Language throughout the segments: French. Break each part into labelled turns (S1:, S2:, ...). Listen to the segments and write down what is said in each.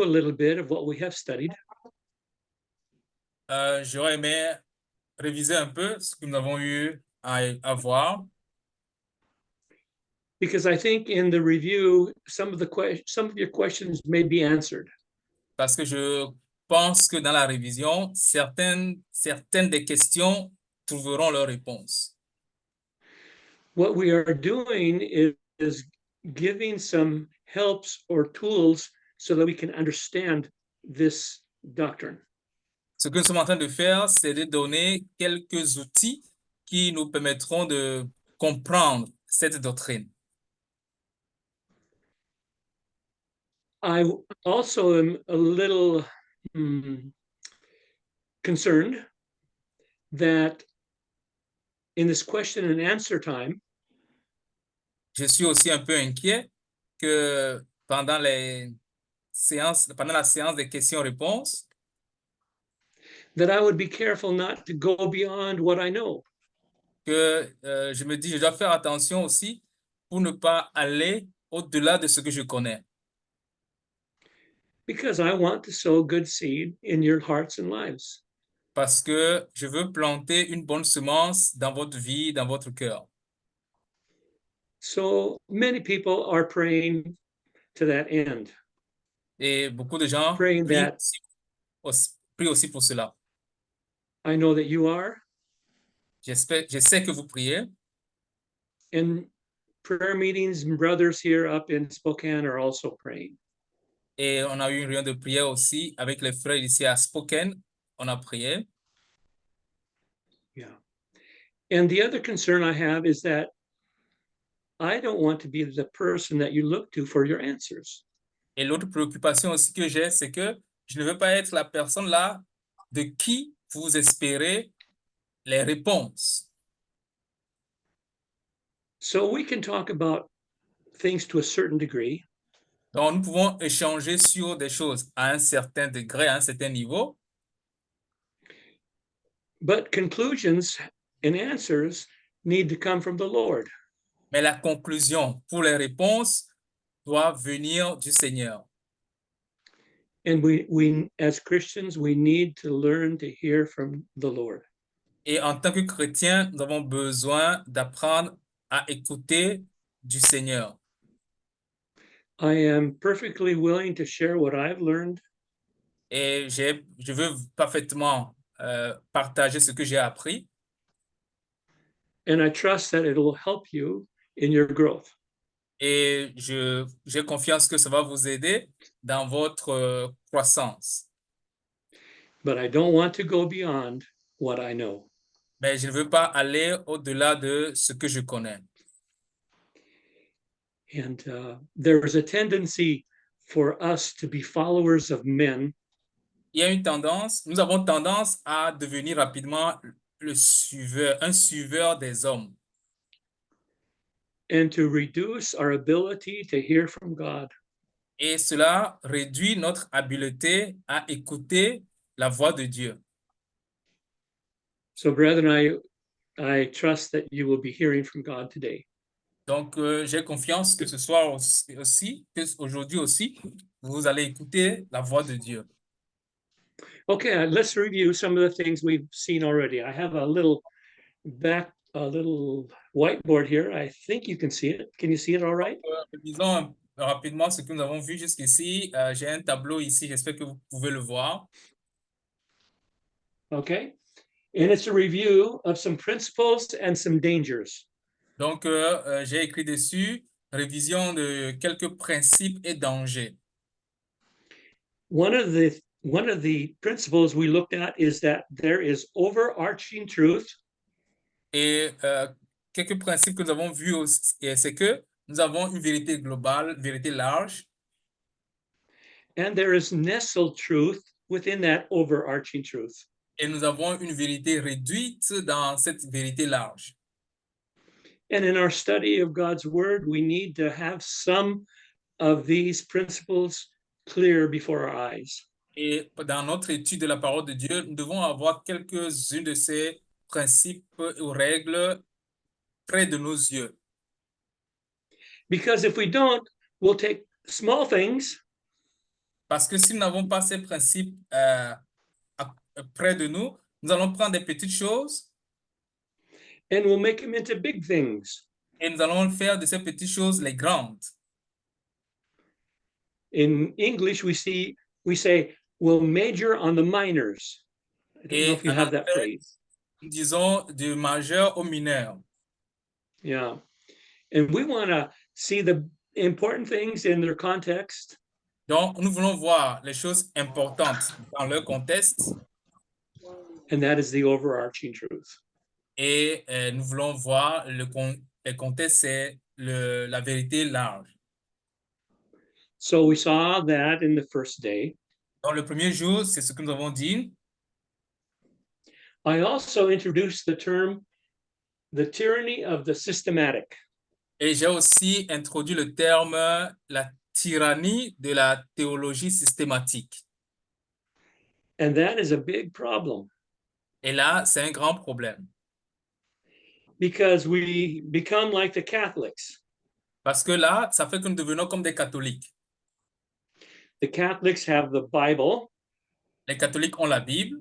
S1: a little bit of what we have studied.
S2: J'aurais aimé réviser un peu ce que nous avons eu à voir,
S1: Because I think in the review, some of your questions may be answered.
S2: parce que je pense que dans la révision, certaines des questions trouveront leur réponse.
S1: What we are doing is giving some helps or tools so that we can understand this doctrine.
S2: Ce que nous sommes en train de faire, c'est de donner quelques outils qui nous permettront de comprendre cette doctrine.
S1: I also am a little concerned that in this question and answer time,
S2: Je suis aussi un peu inquiet que pendant la séance des questions-réponses,
S1: that I would be careful not to go beyond what I know.
S2: que je me dis, je dois faire attention aussi pour ne pas aller au-delà de ce que je connais.
S1: Because I want to sow good seed in your hearts and lives.
S2: Parce que je veux planter une bonne semence dans votre vie, dans votre cœur.
S1: So many people are praying to that end.
S2: Et beaucoup de gens
S1: Praying that
S2: prient aussi pour cela.
S1: I know that you are.
S2: Je sais que vous priez.
S1: And prayer meetings and brothers here up in Spokane are also praying.
S2: Et on a eu une réunion de prière aussi avec les frères ici à Spokane. On a prié.
S1: Yeah. And the other concern I have is that I don't want to be the person that you look to for your answers.
S2: Et l'autre préoccupation aussi que j'ai, c'est que je ne veux pas être la personne là de qui vous espérez les réponses.
S1: So we can talk about things to a certain degree.
S2: Donc, nous pouvons échanger sur des choses à un certain degré, à un certain niveau.
S1: But conclusions and answers need to come from the Lord.
S2: Mais la conclusion pour les réponses doit venir du Seigneur.
S1: And we as Christians, we need to learn to hear from the Lord.
S2: Et en tant que chrétien, nous avons besoin d'apprendre à écouter du Seigneur.
S1: I am perfectly willing to share what I've learned.
S2: Et je veux parfaitement partager ce que j'ai appris.
S1: And I trust that it'll help you in your growth.
S2: Et j'ai confiance que ça va vous aider dans votre croissance.
S1: But I don't want to go beyond what I know.
S2: Mais je ne veux pas aller au-delà de ce que je connais.
S1: And there's a tendency for us to be followers of men.
S2: Il y a une tendance, nous avons tendance à devenir rapidement un suiveur des hommes.
S1: And to reduce our ability to hear from God.
S2: Et cela réduit notre habileté à écouter la voix de Dieu.
S1: So, brethren, I trust that you will be hearing from God today.
S2: Donc, j'ai confiance que ce soir aussi, que aujourd'hui aussi, vous allez écouter la voix de Dieu.
S1: Okay, let's review some of the things we've seen already. I have a little whiteboard here. I think you can see it. Can you see it all right?
S2: Disons rapidement ce que nous avons vu jusqu'ici. J'ai un tableau ici, j'espère que vous pouvez le voir.
S1: Okay, and it's a review of some principles and some dangers.
S2: Donc, j'ai écrit dessus révision de quelques principes et dangers.
S1: One of the principles we looked at is that there is overarching truth.
S2: Et quelques principes que nous avons vus, c'est que nous avons une vérité globale, vérité large.
S1: And there is nestled truth within that overarching truth.
S2: Et nous avons une vérité réduite dans cette vérité large.
S1: And in our study of God's word, we need to have some of these principles clear before our eyes.
S2: Et dans notre étude de la parole de Dieu, nous devons avoir quelques-unes de ces principes ou règles près de nos yeux.
S1: Because if we don't, we'll take small things
S2: Parce que si nous n'avons pas ces principes près de nous, nous allons prendre des petites choses
S1: and we'll make them into big things.
S2: et nous allons faire de ces petites choses les grandes.
S1: In English, we say, we'll major on the minors. I don't know
S2: Et
S1: if you
S2: en
S1: have that
S2: anglais,
S1: phrase.
S2: nous disons du majeur au mineur.
S1: Yeah. And we want to see the important things in their context.
S2: Donc, nous voulons voir les choses importantes dans leur contexte
S1: And that is the overarching truth.
S2: et nous voulons voir le contexte, c'est la vérité large.
S1: So we saw that in the first day.
S2: Dans le premier jour, c'est ce que nous avons dit.
S1: I also introduced the term, the tyranny of the systematic.
S2: Et j'ai aussi introduit le terme la tyrannie de la théologie systématique.
S1: And that is a big problem.
S2: Et là, c'est un grand problème.
S1: Because we become like the Catholics.
S2: Parce que là, ça fait que nous devenons comme des catholiques.
S1: The Catholics have the Bible.
S2: Les catholiques ont la Bible.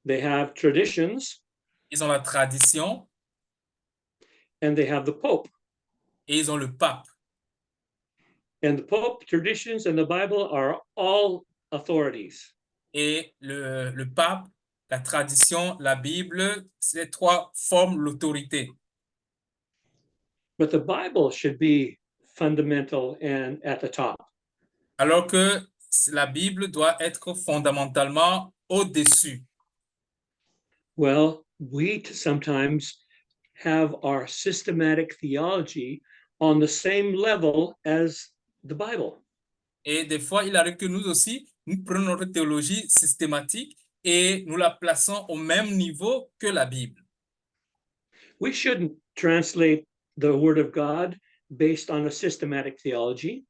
S1: They have traditions.
S2: Ils ont la tradition.
S1: And they have the Pope.
S2: Et ils ont le pape.
S1: And the Pope, traditions, and the Bible are all authorities.
S2: Et le pape, la tradition, la Bible, ces trois forment l'autorité.
S1: But the Bible should be fundamental and at the top.
S2: Alors que la Bible doit être fondamentalement au-dessus.
S1: Well, we sometimes have our systematic theology on the same level as the Bible.
S2: Et des fois, il arrive que nous aussi, nous prenons notre théologie systématique et nous la plaçons au même niveau que la Bible.
S1: We shouldn't translate the Word of God based on a systematic theology.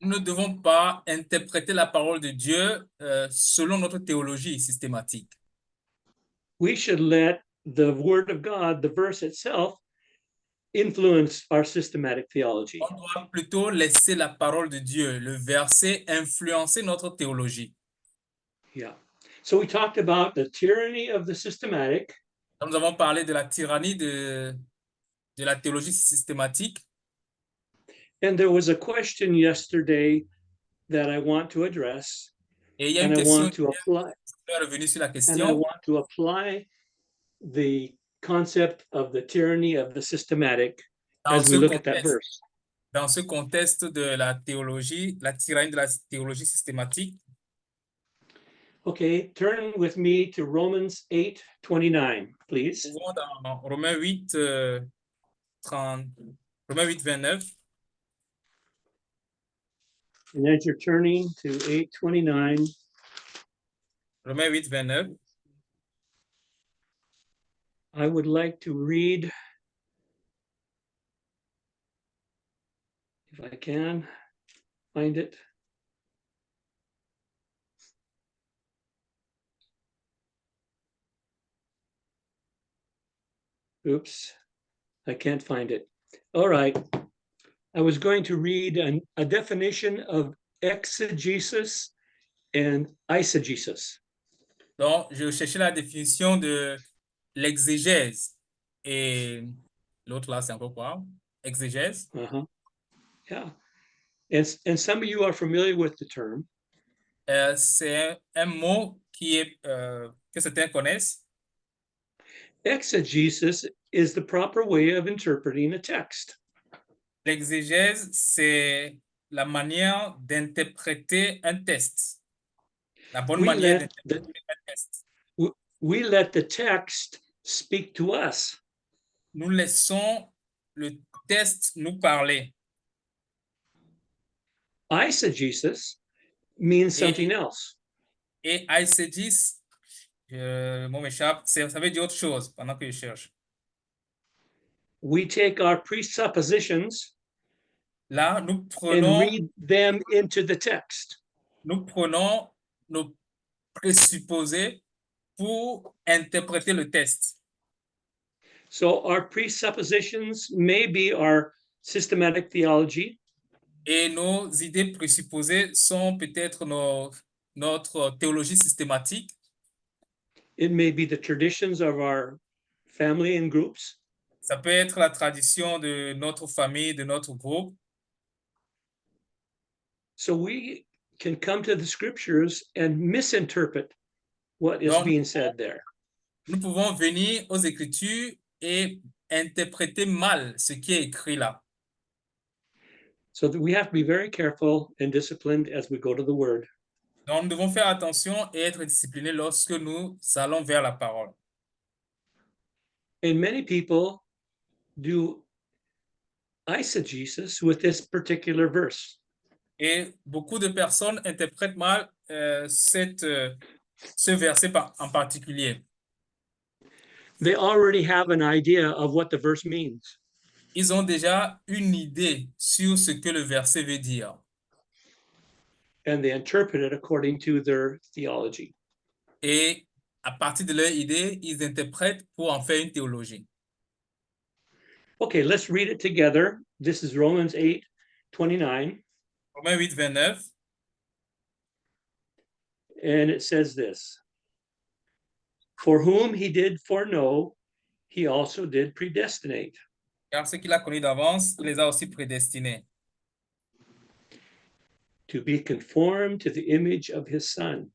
S2: Nous ne devons pas interpréter la parole de Dieu selon notre théologie systématique.
S1: We should let the Word of God, the verse itself, influence our systematic theology.
S2: On doit plutôt laisser la parole de Dieu, le verset, influencer notre théologie.
S1: Yeah. So we talked about the tyranny of the systematic.
S2: Donc, nous avons parlé de la tyrannie de la théologie systématique.
S1: And there was a question yesterday that I want to address.
S2: Et il y a
S1: And
S2: une
S1: I
S2: question
S1: want to apply.
S2: revenue sur la
S1: And I
S2: question.
S1: want to apply the concept of the tyranny of the systematic as we look at that verse.
S2: Dans ce contexte de la théologie, la tyrannie de la théologie systématique.
S1: Okay, turn with me to Romans 8:29, please.
S2: Dans Romains 8, 29.
S1: And as you're turning to 8:29,
S2: Romains 8, 29.
S1: I would like to read, if I can find it. Oops, I can't find it. All right. I was going to read a definition of exegesis and eisegesis.
S2: Donc, je cherchais la définition de l'exégèse. Et l'autre là, c'est encore quoi? Exégèse.
S1: Uh-huh. Yeah. And some of you are familiar with the term.
S2: C'est un mot qui est, que certains connaissent.
S1: Exegesis is the proper way of interpreting a text.
S2: L'exégèse, c'est la manière d'interpréter un texte. La bonne manière d'interpréter un texte.
S1: We let the text speak to us.
S2: Nous laissons le texte nous parler.
S1: Eisegesis means something else.
S2: Et eisegesis, le mot m'échappe, ça veut dire autre chose pendant que je cherche.
S1: We take our presuppositions
S2: Là, nous
S1: and read them into the text.
S2: Nous prenons nos présupposés pour interpréter le texte.
S1: So our presuppositions may be our systematic theology.
S2: Et nos idées présupposées sont peut-être notre théologie systématique.
S1: It may be the traditions of our family and groups.
S2: Ça peut être la tradition de notre famille, de notre groupe.
S1: So we can come to the scriptures and misinterpret what is
S2: Donc,
S1: being said there.
S2: nous pouvons venir aux Écritures et interpréter mal ce qui est écrit là.
S1: So that we have to be very careful and disciplined as we go to the word.
S2: Donc, nous devons faire attention et être disciplinés lorsque nous allons vers la parole.
S1: And many people do eisegesis with this particular verse.
S2: Et beaucoup de personnes interprètent mal ce verset en particulier.
S1: They already have an idea of what the verse means.
S2: Ils ont déjà une idée sur ce que le verset veut dire.
S1: And they interpret it according to their theology.
S2: Et à partir de leur idée, ils interprètent pour en faire une théologie.
S1: Okay, let's read it together. This is Romans 8:29.
S2: Romains 8, 29.
S1: And it says this: For whom he did foreknow, he also did predestinate.
S2: Car ce qu'il a connu d'avance, il les a aussi prédestinés.
S1: To be conformed to the image of his son.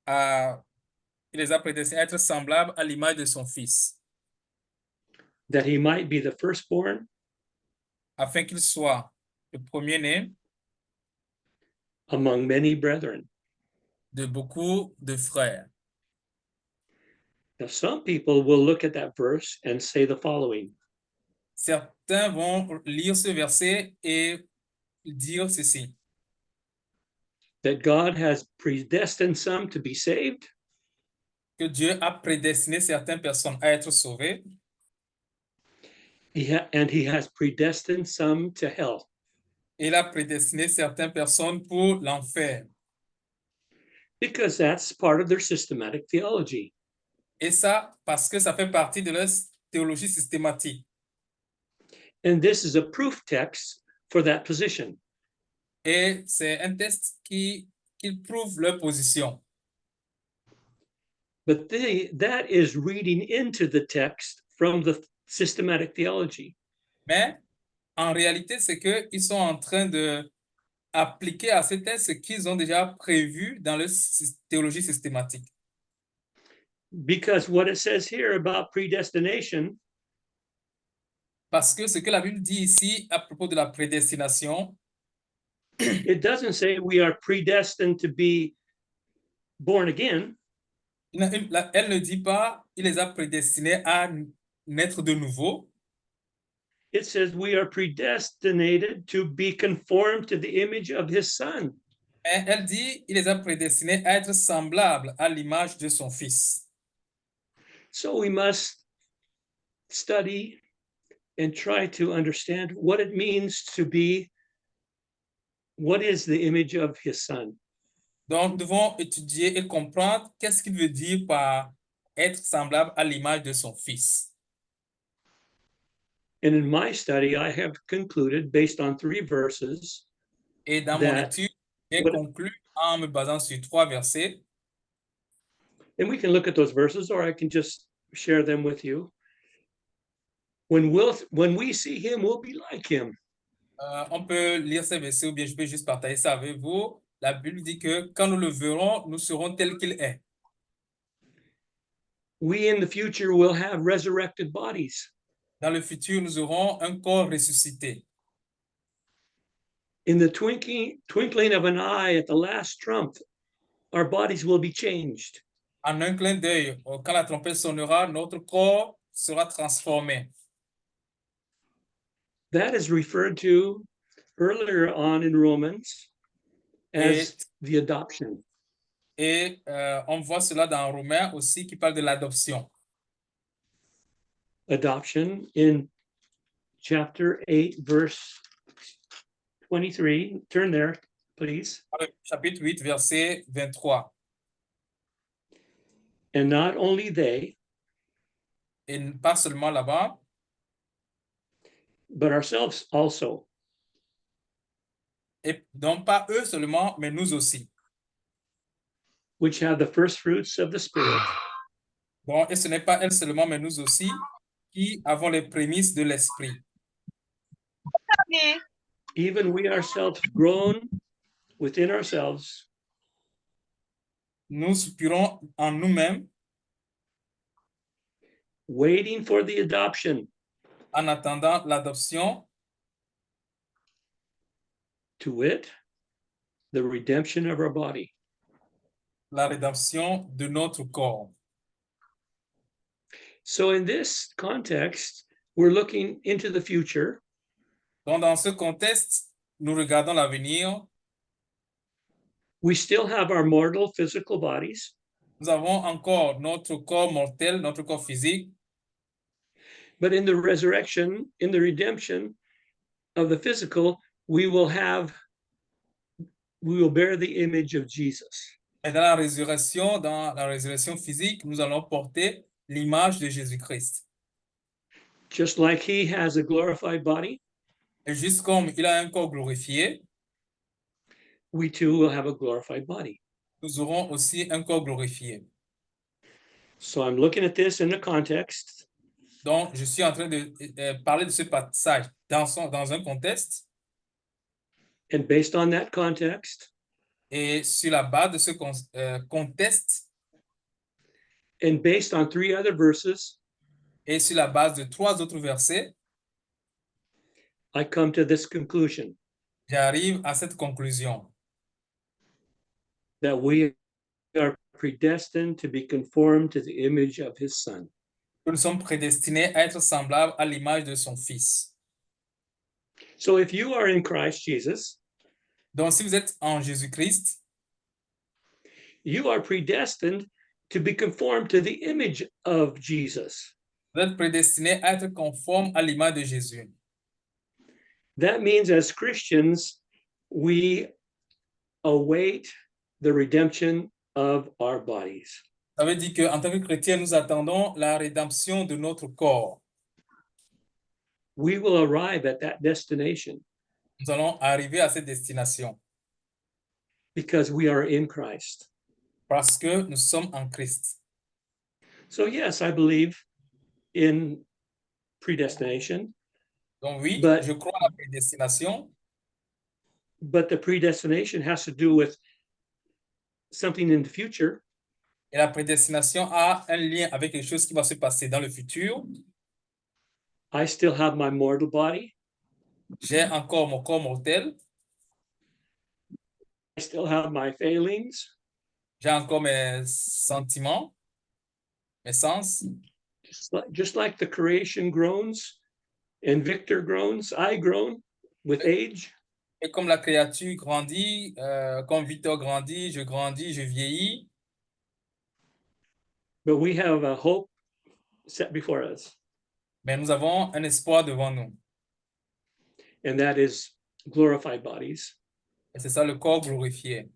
S2: Il les a prédestinés à être semblables à l'image de son fils.
S1: That he might be the firstborn.
S2: Afin qu'il soit le premier-né.
S1: Among many brethren.
S2: De beaucoup de frères.
S1: Now, some people will look at that verse and say the following.
S2: Certains vont lire ce verset et dire ceci.
S1: That God has predestined some to be saved.
S2: Que Dieu a prédestiné certaines personnes à être sauvées.
S1: And he has predestined some to hell.
S2: Il a prédestiné certaines personnes pour l'enfer.
S1: Because that's part of their systematic theology.
S2: Et ça, parce que ça fait partie de leur théologie systématique.
S1: And this is a proof text for that position.
S2: Et c'est un texte qui prouve leur position.
S1: But that is reading into the text from the systematic theology.
S2: Mais en réalité, c'est qu'ils sont en train de appliquer à ces textes ce qu'ils ont déjà prévu dans leur théologie systématique.
S1: Because what it says here about predestination,
S2: parce que ce que la Bible dit ici à propos de la prédestination,
S1: it doesn't say we are predestined to be born again.
S2: Elle ne dit pas il les a prédestinés à naître de nouveau.
S1: It says we are predestinated to be conformed to the image of his son.
S2: Elle dit il les a prédestinés à être semblables à l'image de son fils.
S1: So we must study and try to understand what it means to be, what is the image of his son.
S2: Donc, nous devons étudier et comprendre qu'est-ce qu'il veut dire par être semblable à l'image de son fils.
S1: And in my study, I have concluded, based on 3 verses,
S2: et dans mon étude, j'ai conclu en me basant sur 3 versets.
S1: And we can look at those verses, or I can just share them with you. When we see him, we'll be like him.
S2: On peut lire ces versets, ou bien je peux juste partager ça avec vous. La Bible dit que quand nous le verrons, nous serons tels qu'il est.
S1: We in the future will have resurrected bodies.
S2: Dans le futur, nous aurons un corps ressuscité.
S1: In the twinkling of an eye at the last trump, our bodies will be changed.
S2: En un clin d'œil, quand la trompette sonnera, notre corps sera transformé.
S1: That is referred to earlier on in Romans as the adoption.
S2: Et on voit cela dans Romains aussi qui parle de l'adoption.
S1: Adoption in chapter 8, verse 23. Turn there, please.
S2: Chapitre 8, verset 23.
S1: And not only they,
S2: et pas seulement là-bas,
S1: but ourselves also.
S2: et donc pas eux seulement, mais nous aussi.
S1: which have the first fruits of the Spirit,
S2: Bon, et ce n'est pas elles seulement, mais nous aussi, qui avons les prémices de l'esprit.
S1: even we ourselves groan within ourselves,
S2: Nous soupirons en nous-mêmes
S1: waiting for the adoption,
S2: en attendant l'adoption,
S1: to wit, the redemption of our body.
S2: la rédemption de notre corps.
S1: So, in this context, we're looking into the future.
S2: Donc, dans ce contexte, nous regardons l'avenir.
S1: We still have our mortal physical bodies,
S2: Nous avons encore notre corps mortel, notre corps physique,
S1: but in the resurrection, in the redemption of the physical, we will bear the image of Jesus.
S2: et dans la résurrection physique, nous allons porter l'image de Jésus-Christ.
S1: Just like he has a glorified body,
S2: Et juste comme il a un corps glorifié,
S1: we too will have a glorified body.
S2: nous aurons aussi un corps glorifié.
S1: So I'm looking at this in the context,
S2: Donc, je suis en train de parler de ce passage dans un contexte,
S1: and based on that context,
S2: et sur la base de ce contexte,
S1: and based on 3 other verses,
S2: et sur la base de 3 autres versets,
S1: I come to this conclusion
S2: j'arrive à cette conclusion
S1: that we are predestined to be conformed to the image of his Son.
S2: que nous sommes prédestinés à être semblables à l'image de son Fils.
S1: So if you are in Christ Jesus,
S2: Donc, si vous êtes en Jésus-Christ,
S1: you are predestined to be conformed to the image of Jesus.
S2: vous êtes prédestinés à être conformes à l'image de Jésus.
S1: That means as Christians, we await the redemption of our bodies.
S2: Ça veut dire qu'en tant que chrétiens, nous attendons la rédemption de notre corps.
S1: We will arrive at that destination
S2: Nous allons arriver à cette destination
S1: because we are in Christ.
S2: parce que nous sommes en Christ.
S1: So yes, I believe in predestination,
S2: Donc oui,
S1: But-
S2: je crois à la prédestination,
S1: but the predestination has to do with something in the future.
S2: et la prédestination a un lien avec quelque chose qui va se passer dans le futur.
S1: I still have my mortal body.
S2: J'ai encore mon corps mortel,
S1: I still have my failings,
S2: j'ai encore mes sentiments, mes sens.
S1: just like the creation groans and Victor groans, I groan with age.
S2: Et comme la créature grandit, comme Victor grandit, je vieillis,
S1: But we have a hope set before us,
S2: mais nous avons un espoir devant nous.
S1: and that is glorified bodies
S2: Et c'est ça le corps glorifié,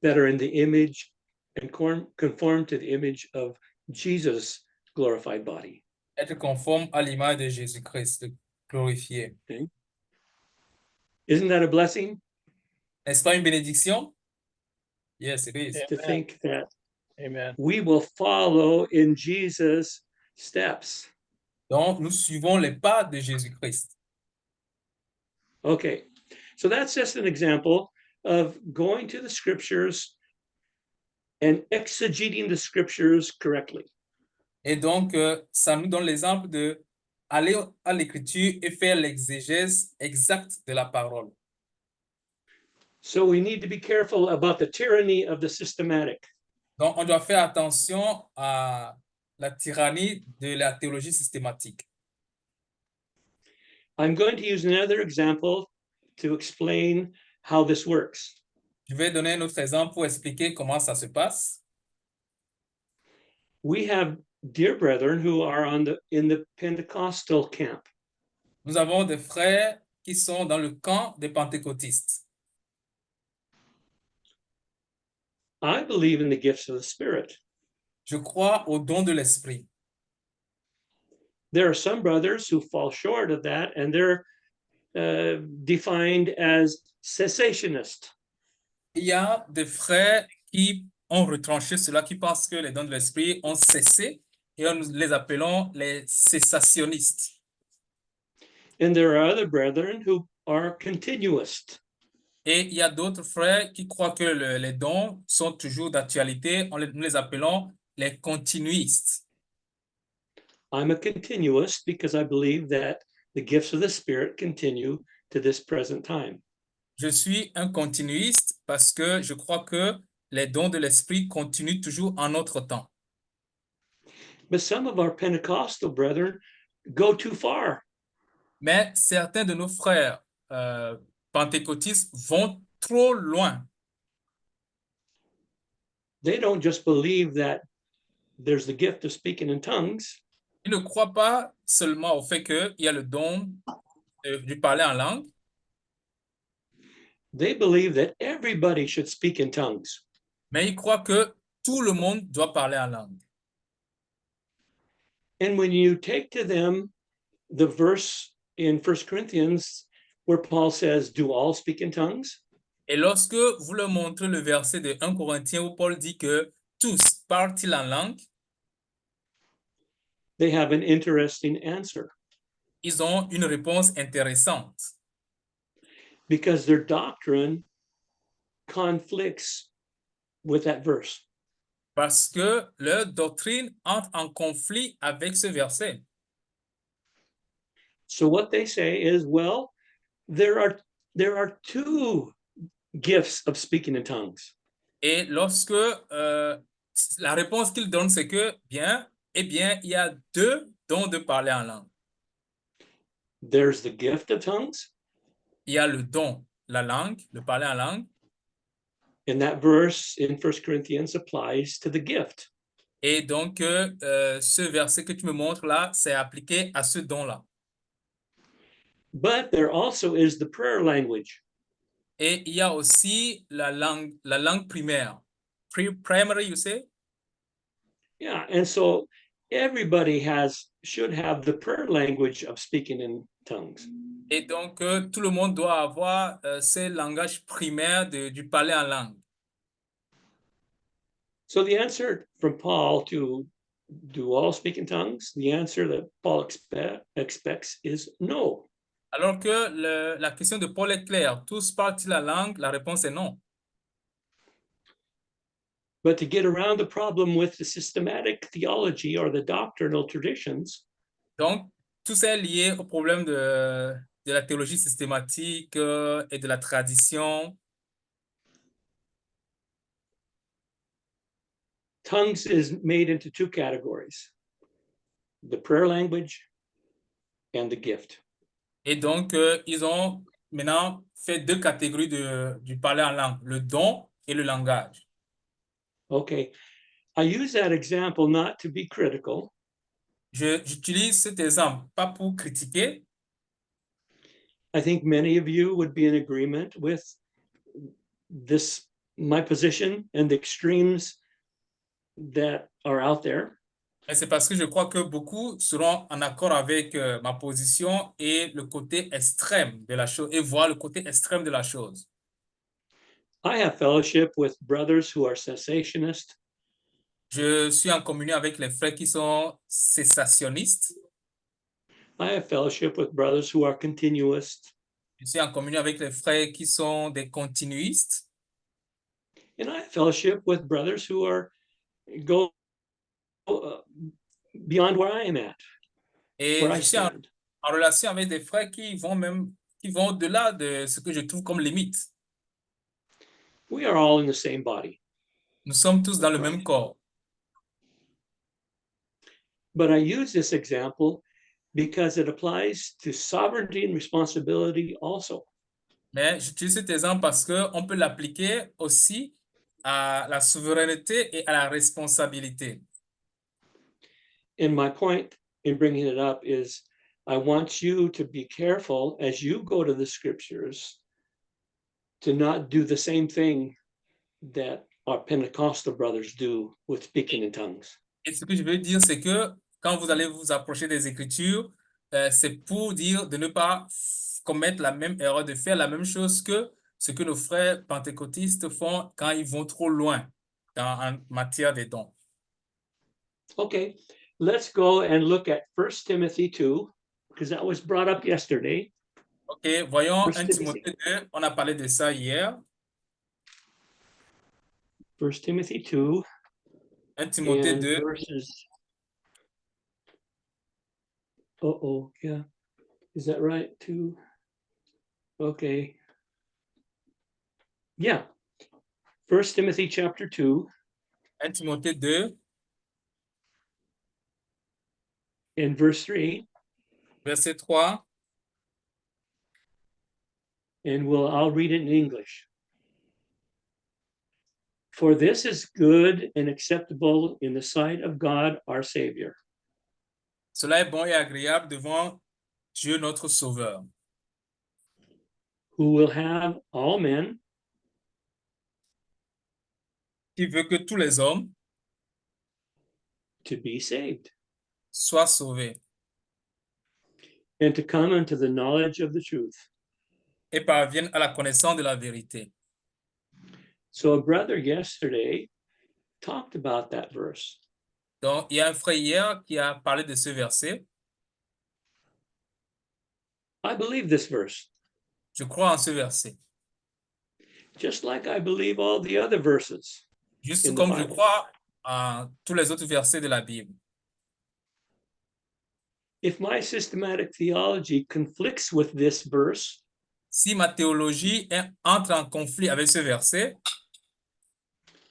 S1: that are in the image and conform to the image of Jesus' glorified body.
S2: être conforme à l'image de Jésus-Christ, le glorifié.
S1: Isn't that a blessing
S2: N'est-ce pas une bénédiction? Yes, it is.
S1: to think that
S3: Amen.
S1: we will follow in Jesus' steps?
S2: Donc, nous suivons les pas de Jésus-Christ.
S1: Okay, so that's just an example of going to the scriptures and exegeting the scriptures correctly.
S2: Et donc, ça nous donne l'exemple de aller à l'écriture et faire l'exégèse exacte de la parole.
S1: So we need to be careful about the tyranny of the systematic.
S2: Donc, on doit faire attention à la tyrannie de la théologie systématique.
S1: I'm going to use another example to explain how this works.
S2: Je vais donner un autre exemple pour expliquer comment ça se passe.
S1: We have dear brethren who are in the Pentecostal camp.
S2: Nous avons des frères qui sont dans le camp des pentecôtistes.
S1: I believe in the gifts of the Spirit.
S2: Je crois au don de l'esprit.
S1: There are some brothers who fall short of that, and they're defined as cessationist.
S2: Il y a des frères qui ont retranché cela, qui pensent que les dons de l'esprit ont cessé et nous les appelons les cessationnistes.
S1: And there are other brethren who are continuist.
S2: Et il y a d'autres frères qui croient que les dons sont toujours d'actualité. Nous les appelons les continuistes.
S1: I'm a continuist because I believe that the gifts of the Spirit continue to this present time.
S2: Je suis un continuiste parce que je crois que les dons de l'esprit continuent toujours en notre temps.
S1: But some of our Pentecostal brethren go too far.
S2: Mais certains de nos frères pentecôtistes vont trop loin.
S1: They don't just believe that there's the gift of speaking in tongues.
S2: Ils ne croient pas seulement au fait qu'il y a le don du parler en langue,
S1: They believe that everybody should speak in tongues.
S2: mais ils croient que tout le monde doit parler en langue.
S1: And when you take to them the verse in 1 Corinthians where Paul says, do all speak in tongues?
S2: Et lorsque vous leur montrez le verset de 1 Corinthiens où Paul dit que tous parlent-ils en langue,
S1: They have an interesting answer
S2: ils ont une réponse intéressante
S1: because their doctrine conflicts with that verse.
S2: parce que leur doctrine entre en conflit avec ce verset.
S1: So what they say is, well, there are two gifts of speaking in tongues.
S2: Et lorsque la réponse qu'ils donnent, c'est que, eh bien, il y a deux dons de parler en langue.
S1: There's the gift of tongues,
S2: Il y a le don, la langue, le parler en langue.
S1: and that verse in 1 Corinthians applies to the gift.
S2: Et donc, ce verset que tu me montres là, c'est appliqué à ce don-là.
S1: But there also is the prayer language.
S2: Et il y a aussi la langue primaire. Primary, you say?
S1: Yeah, and so everybody should have the prayer language of speaking in tongues.
S2: Et donc, tout le monde doit avoir ce langage primaire du parler en langue.
S1: So the answer from Paul to do all speak in tongues, the answer that Paul expects is no.
S2: Alors que la question de Paul est claire. Tous parlent-ils la langue? La réponse est non.
S1: But to get around the problem with the systematic theology or the doctrinal traditions,
S2: Donc, tout ça est lié au problème de la théologie systématique et de la tradition.
S1: tongues is made into two categories, the prayer language and the gift.
S2: Et donc, ils ont maintenant fait deux catégories du parler en langue, le don et le langage.
S1: Okay, I use that example not to be critical.
S2: J'utilise cet exemple, pas pour critiquer.
S1: I think many of you would be in agreement with this, my position and the extremes that are out there.
S2: Et c'est parce que je crois que beaucoup seront en accord avec ma position et le côté extrême de la chose, et voir le côté extrême de la chose.
S1: I have fellowship with brothers who are cessationists.
S2: Je suis en communion avec les frères qui sont cessationnistes.
S1: I have fellowship with brothers who are continuists.
S2: Je suis en communion avec les frères qui sont des continuistes.
S1: And I have fellowship with brothers who are go beyond where I am at,
S2: Et
S1: where I
S2: je suis en
S1: stand.
S2: relation avec des frères qui vont au-delà de ce que je trouve comme limite.
S1: We are all in the same body.
S2: Nous sommes tous dans le même corps.
S1: But I use this example because it applies to sovereignty and responsibility also.
S2: Mais j'utilise cet exemple parce qu'on peut l'appliquer aussi à la souveraineté et à la responsabilité.
S1: And my point in bringing it up is I want you to be careful as you go to the scriptures to not do the same thing that our Pentecostal brothers do with speaking in tongues.
S2: Et ce que je veux dire, c'est que quand vous allez vous approcher des Écritures, c'est pour dire de ne pas commettent la même erreur de faire la même chose que ce que nos frères pentecôtistes font quand ils vont trop loin en matière des dons.
S1: Okay, let's go and look at 1 Timothy 2, because that was brought up yesterday.
S2: OK, voyons
S1: 1
S2: 1
S1: Timothy,
S2: Timothée 2, on a parlé de ça hier.
S1: 1 Timothy 2
S2: 1 Timothée
S1: and
S2: 2,
S1: verses. Yeah. Is that right? 2. Okay. Yeah. 1 Timothy chapter 2
S2: 1 Timothée 2,
S1: and verse 3.
S2: verset 3.
S1: And I'll read it in English. For this is good and acceptable in the sight of God our Savior,
S2: Cela est bon et agréable devant Dieu notre Sauveur,
S1: who will have all men
S2: qui veut que tous les hommes
S1: to be saved
S2: soient sauvés
S1: and to come unto the knowledge of the truth.
S2: et parviennent à la connaissance de la vérité.
S1: So a brother yesterday talked about that verse.
S2: Donc, il y a un frère hier qui a parlé de ce verset.
S1: I believe this verse,
S2: Je crois en ce verset.
S1: just like I believe all the other verses
S2: Juste
S1: in the
S2: comme je
S1: Bible.
S2: crois en tous les autres versets de la Bible.
S1: If my systematic theology conflicts with this verse,
S2: Si ma théologie entre en conflit avec ce verset,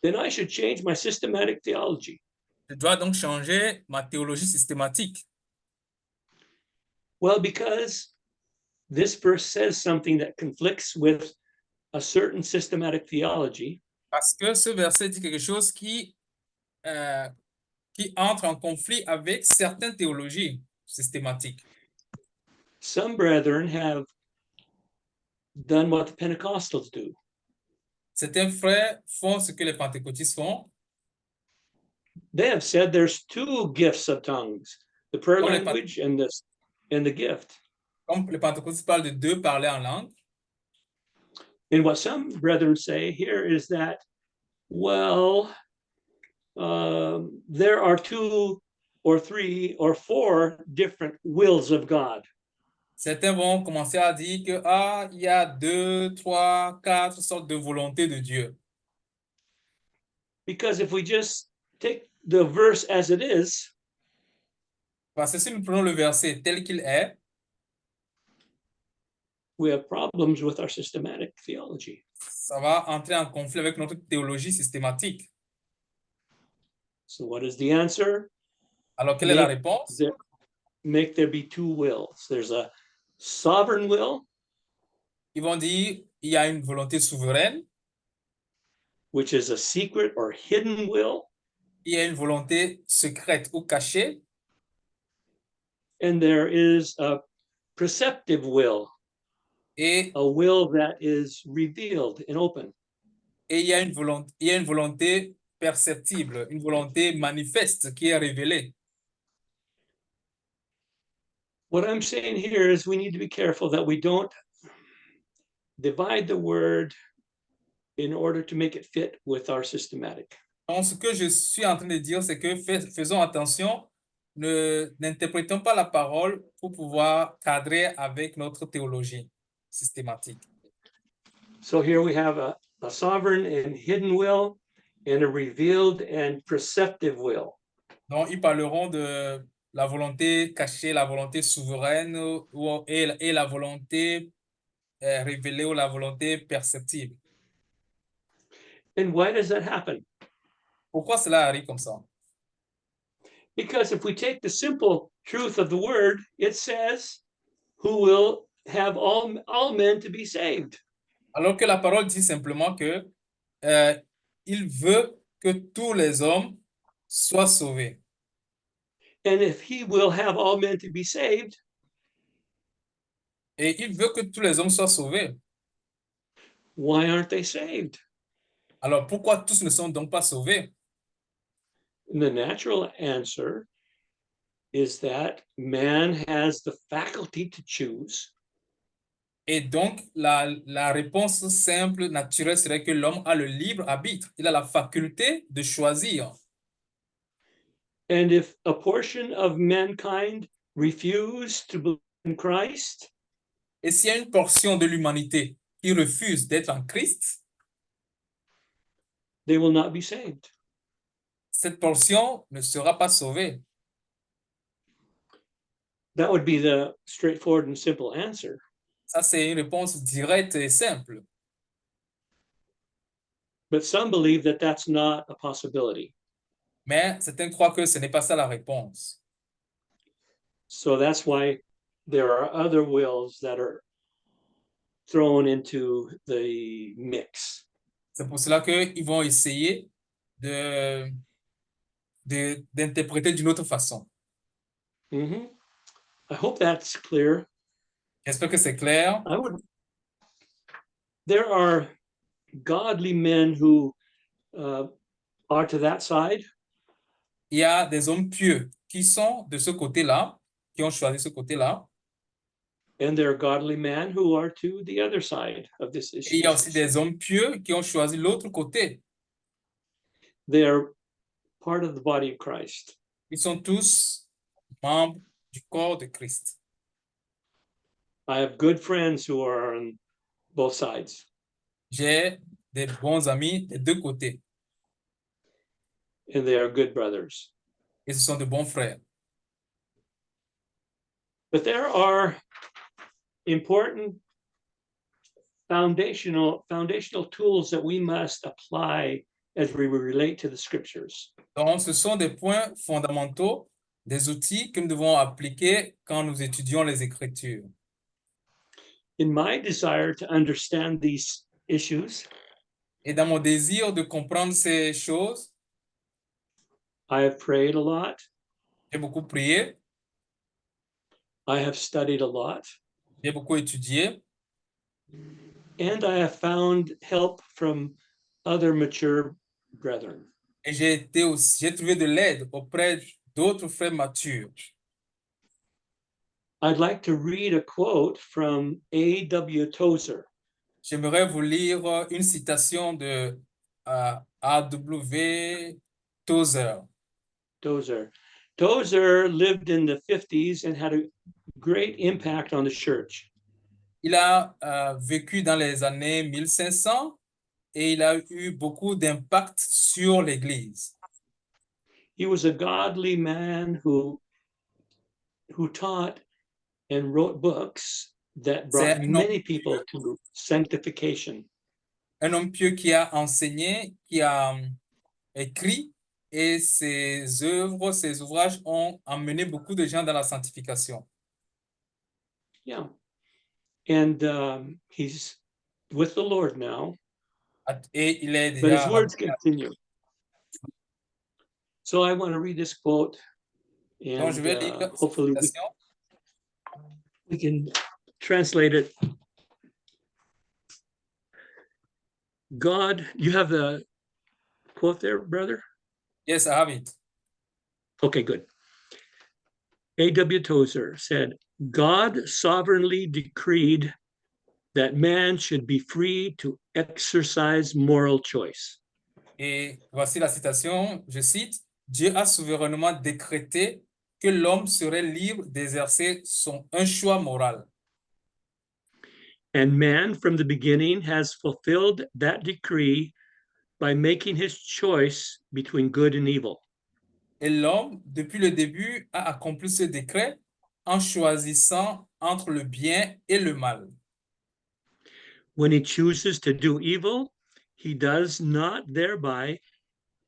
S1: then I should change my systematic theology.
S2: je dois donc changer ma théologie systématique.
S1: Well, because this verse says something that conflicts with a certain systematic theology,
S2: Parce que ce verset dit quelque chose qui entre en conflit avec certaines théologies systématiques.
S1: some brethren have done what the Pentecostals do.
S2: Certains frères font ce que les pentecôtistes font.
S1: They have said there's 2 gifts of tongues, the prayer
S2: Comme les
S1: language and the gift.
S2: Comme les pentecôtistes parlent de deux parler en langue.
S1: And what some brethren say here is that, well, there are 2 or 3 or 4 different wills of God.
S2: Certains vont commencer à dire que il y a 2, 3, 4 sortes de volontés de Dieu.
S1: Because if we just take the verse as it is,
S2: Parce que si nous prenons le verset tel qu'il est,
S1: we have problems with our systematic theology.
S2: ça va entrer en conflit avec notre théologie systématique.
S1: So what is the answer?
S2: Alors, quelle est la réponse?
S1: Make there be 2 wills. There's a sovereign will,
S2: Ils vont dire, il y a une volonté souveraine,
S1: which is a secret or hidden will,
S2: il y a une volonté secrète ou cachée,
S1: and there is a preceptive will,
S2: et
S1: a will that is revealed and open.
S2: il y a une volonté perceptible, une volonté manifeste qui est révélée.
S1: What I'm saying here is we need to be careful that we don't divide the word in order to make it fit with our systematic.
S2: Donc, ce que je suis en train de dire, c'est que faisons attention, n'interprétons pas la parole pour pouvoir cadrer avec notre théologie systématique.
S1: So here we have a sovereign and hidden will and a revealed and perceptive will.
S2: Donc, ils parleront de la volonté cachée, la volonté souveraine et la volonté révélée ou la volonté perceptible.
S1: And why does that happen?
S2: Pourquoi cela arrive comme ça?
S1: Because if we take the simple truth of the word, it says, who will have all men to be saved.
S2: Alors que la parole dit simplement que il veut que tous les hommes soient sauvés.
S1: And if he will have all men to be saved,
S2: Et il veut que tous les hommes soient sauvés.
S1: why aren't they saved?
S2: Alors pourquoi tous ne sont donc pas sauvés?
S1: And the natural answer is that man has the faculty to choose.
S2: Et donc, la réponse simple, naturelle serait que l'homme a le libre arbitre. Il a la faculté de choisir.
S1: And if a portion of mankind refuse to believe in Christ,
S2: Et s'il y a une portion de l'humanité qui refuse d'être en Christ,
S1: they will not be saved.
S2: cette portion ne sera pas sauvée.
S1: That would be the straightforward and simple answer.
S2: Ça, c'est une réponse directe et simple.
S1: But some believe that that's not a possibility.
S2: Mais certains croient que ce n'est pas ça la réponse.
S1: So that's why there are other wills that are thrown into the mix.
S2: C'est pour cela qu'ils vont essayer d'interpréter d'une autre façon.
S1: Mhm. I hope that's clear.
S2: J'espère que c'est clair.
S1: There are godly men who are to that side,
S2: Il y a des hommes pieux qui sont de ce côté-là, qui ont choisi ce côté-là.
S1: and there are godly men who are to the other side of this
S2: Et il y a aussi
S1: issue.
S2: des hommes pieux qui ont choisi l'autre côté.
S1: They are part of the body of Christ.
S2: Ils sont tous membres du corps de Christ.
S1: I have good friends who are on both sides,
S2: J'ai des bons amis des deux côtés
S1: and they are good brothers.
S2: et ce sont de bons frères.
S1: But there are important foundational tools that we must apply as we relate to the scriptures.
S2: Donc, ce sont des points fondamentaux, des outils que nous devons appliquer quand nous étudions les Écritures.
S1: In my desire to understand these issues,
S2: Et dans mon désir de comprendre ces choses,
S1: I have prayed a lot.
S2: j'ai beaucoup prié,
S1: I have studied a lot,
S2: j'ai beaucoup étudié,
S1: and I have found help from other mature brethren.
S2: et j'ai trouvé de l'aide auprès d'autres frères matures.
S1: I'd like to read a quote from A.W. Tozer.
S2: J'aimerais vous lire une citation de A.W. Tozer.
S1: Tozer lived in the 50s and had a great impact on the church.
S2: Il a vécu dans les années 1500 et il a eu beaucoup d'impact sur l'Église.
S1: He was a godly man who taught and wrote books that brought many people to sanctification.
S2: Un homme pieux qui a enseigné, qui a écrit, et ses œuvres, ses ouvrages ont emmené beaucoup de gens dans la sanctification.
S1: Yeah. And he's with the Lord now.
S2: Et il est
S1: But his
S2: déjà...
S1: words continue. So I want to read this quote,
S2: Donc, je vais
S1: and
S2: lire
S1: hopefully
S2: cette citation.
S1: we can translate it. God, you have the quote there, brother?
S2: Yes, I have it.
S1: Okay, good. A.W. Tozer said, God sovereignly decreed that man should be free to exercise moral choice.
S2: Et voici la citation, je cite, Dieu a souverainement décrété que l'homme serait libre d'exercer un choix moral.
S1: And man from the beginning has fulfilled that decree by making his choice between good and evil.
S2: Et l'homme, depuis le début, a accompli ce décret en choisissant entre le bien et le mal.
S1: When he chooses to do evil, he does not thereby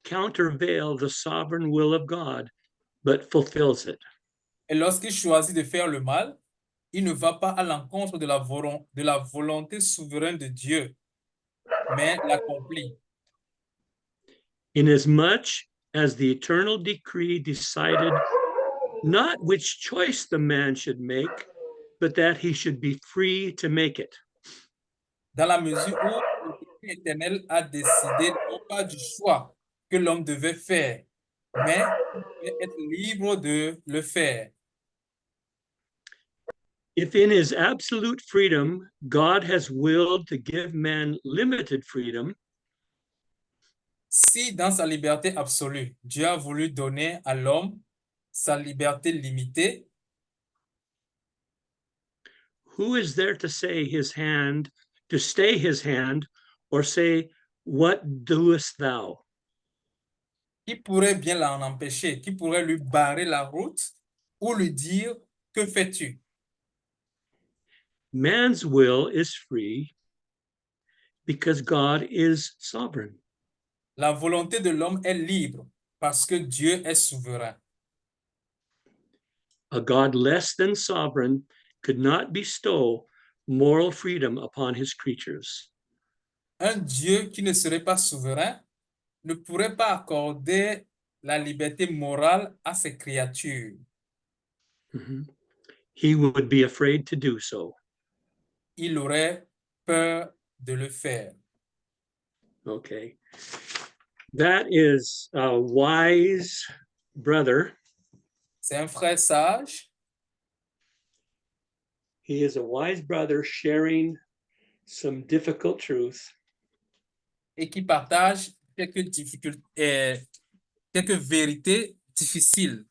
S1: countervail the sovereign will of God, but fulfills it.
S2: Et lorsqu'il choisit de faire le mal, il ne va pas à l'encontre de la volonté souveraine de Dieu, mais l'accomplit.
S1: Inasmuch as the eternal decree decided not which choice the man should make, but that he should be free to make it.
S2: Dans la mesure où le décret éternel a décidé non pas du choix que l'homme devait faire, mais qu'il devait être libre de le faire.
S1: If in his absolute freedom, God has willed to give man limited freedom,
S2: Si dans sa liberté absolue, Dieu a voulu donner à l'homme sa liberté limitée,
S1: who is there to say his hand, to stay his hand, or say, what doest thou?
S2: qui pourrait bien l'en empêcher? Qui pourrait lui barrer la route ou lui dire, que fais-tu?
S1: Man's will is free because God is sovereign.
S2: La volonté de l'homme est libre parce que Dieu est souverain.
S1: A God less than sovereign could not bestow moral freedom upon his creatures.
S2: Un Dieu qui ne serait pas souverain ne pourrait pas accorder la liberté morale à ses créatures.
S1: Mhm. He would be afraid to do so.
S2: Il aurait peur de le faire.
S1: Okay. That is a wise brother.
S2: C'est un frère sage.
S1: He is a wise brother sharing some difficult truth.
S2: Et qui partage quelques vérités difficiles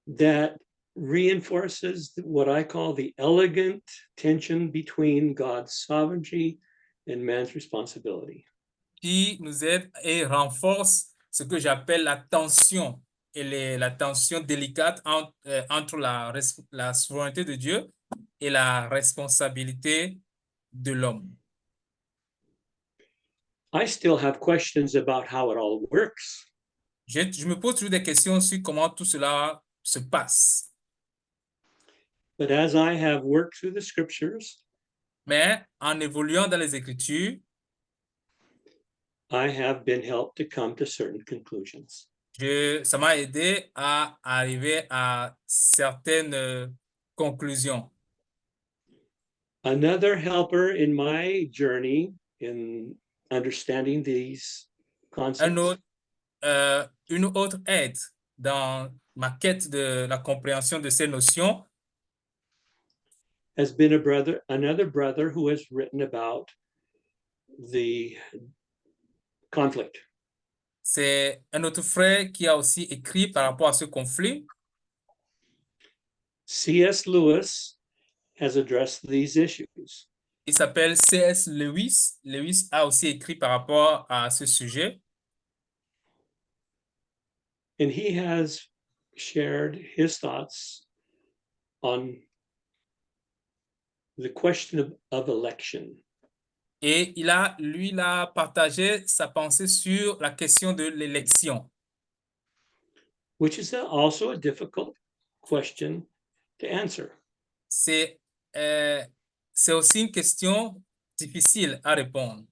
S1: that reinforces what I call the elegant tension between God's sovereignty and man's responsibility.
S2: qui nous aident et renforcent ce que j'appelle la tension et la tension délicate entre la souveraineté de Dieu et la responsabilité de l'homme.
S1: I still have questions about how it all works.
S2: Je me pose toujours des questions sur comment tout cela se passe.
S1: But as I have worked through the scriptures,
S2: Mais en évoluant dans les Écritures,
S1: I have been helped to come to certain conclusions.
S2: ça m'a aidé à arriver à certaines conclusions.
S1: Another helper in my journey in understanding these concepts
S2: Une autre aide dans ma quête de la compréhension de ces notions
S1: has been another brother who has written about the conflict.
S2: c'est un autre frère qui a aussi écrit par rapport à ce conflit.
S1: C.S. Lewis has addressed these issues.
S2: Il s'appelle C.S. Lewis. Lewis a aussi écrit par rapport à ce sujet.
S1: And he has shared his thoughts on the question of election.
S2: Et lui, il a partagé sa pensée sur la question de l'élection.
S1: Which is also a difficult question to answer.
S2: C'est aussi une question difficile à répondre.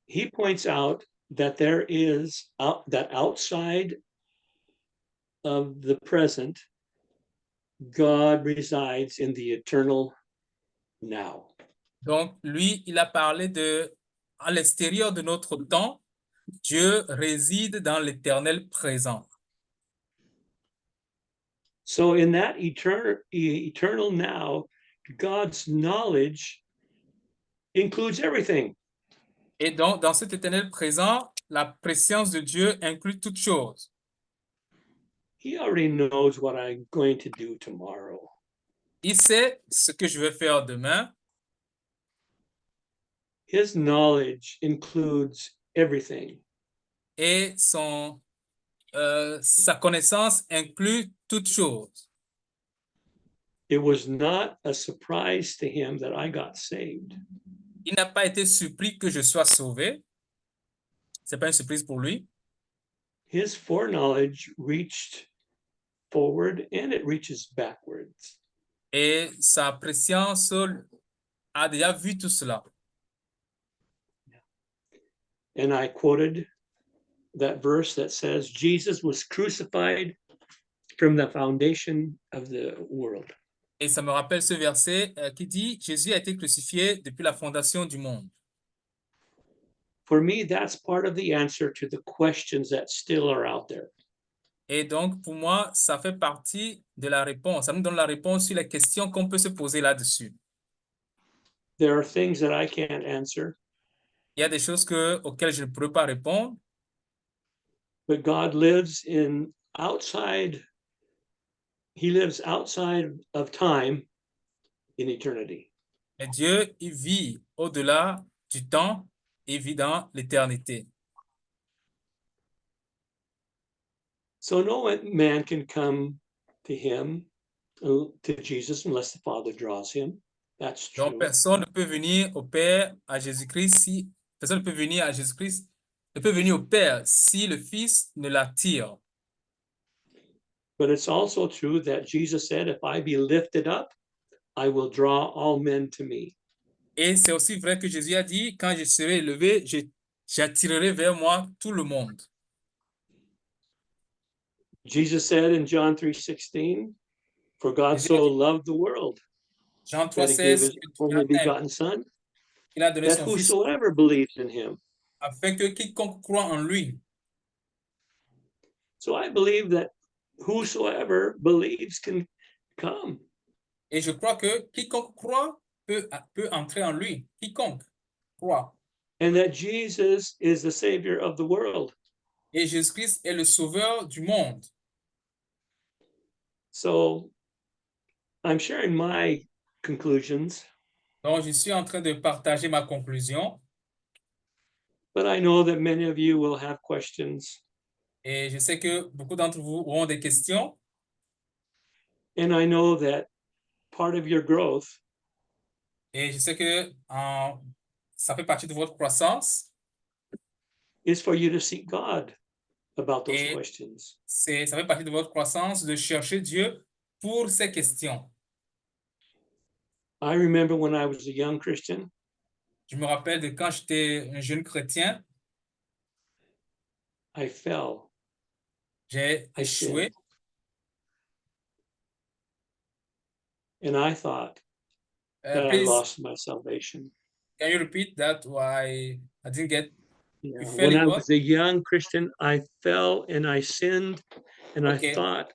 S1: He points out that there is that outside of the present, God resides in the eternal now.
S2: Donc, lui, il a parlé à l'extérieur de notre temps, Dieu réside dans l'éternel présent.
S1: So in that eternal now, God's knowledge includes everything.
S2: Et donc, dans cet éternel présent, la préscience de Dieu inclut toutes choses.
S1: He already knows what I'm going to do tomorrow.
S2: Il sait ce que je vais faire demain.
S1: His knowledge includes everything.
S2: Et sa connaissance inclut toutes choses.
S1: It was not a surprise to him that I got saved.
S2: Il n'a pas été surpris que je sois sauvé. Ce n'est pas une surprise pour lui.
S1: His foreknowledge reached forward and it reaches backwards.
S2: Et sa préscience a déjà vu tout cela.
S1: And I quoted that verse that says, Jesus was crucified from the foundation of the world.
S2: Et ça me rappelle ce verset qui dit, Jésus a été crucifié depuis la fondation du monde.
S1: For me, that's part of the answer to the questions that still are out there.
S2: Et donc, pour moi, ça fait partie de la réponse. Ça nous donne la réponse sur les questions qu'on peut se poser là-dessus.
S1: There are things that I can't answer,
S2: Il y a des choses auxquelles je ne pourrais pas répondre,
S1: but God lives in outside, he lives outside of time in eternity.
S2: mais Dieu, il vit au-delà du temps et vit dans l'éternité.
S1: So no man can come to him, to Jesus, unless the Father draws him. That's
S2: Donc,
S1: true.
S2: personne ne peut venir au Père, à Jésus-Christ, si personne ne peut venir à Jésus-Christ, ne peut venir au Père si le Fils ne l'attire.
S1: But it's also true that Jesus said, if I be lifted up, I will draw all men to me.
S2: Et c'est aussi vrai que Jésus a dit, quand je serai élevé, j'attirerai vers moi tout le monde.
S1: Jesus said in John 3:16, for God
S2: Jésus a
S1: so
S2: dit,
S1: loved the world
S2: Jean
S1: that he gave
S2: 3,16,
S1: his only begotten Son,
S2: il a donné
S1: that
S2: son Fils
S1: whosoever believes in him.
S2: afin que quiconque croit en lui.
S1: So I believe that whosoever believes can come.
S2: Et je crois que quiconque croit peut entrer en lui. Quiconque croit.
S1: And that Jesus is the Savior of the world.
S2: Et Jésus-Christ est le sauveur du monde.
S1: So I'm sharing my conclusions,
S2: Donc, je suis en train de partager ma conclusion
S1: but I know that many of you will have questions.
S2: et je sais que beaucoup d'entre vous auront des questions
S1: And I know that part of your growth
S2: et je sais que ça fait partie de votre croissance
S1: is for you to seek God about those
S2: et
S1: questions.
S2: ça fait partie de votre croissance de chercher Dieu pour ces questions.
S1: I remember when I was a young Christian,
S2: Je me rappelle de quand j'étais un jeune chrétien,
S1: I fell,
S2: j'ai
S1: I
S2: échoué
S1: sinned. And I thought that I
S2: Please,
S1: lost my salvation.
S2: can you repeat that? Why I didn't get, you
S1: Yeah.
S2: felt
S1: When
S2: it
S1: I
S2: what?
S1: was a young Christian, I fell and I sinned, and I
S2: Ok.
S1: thought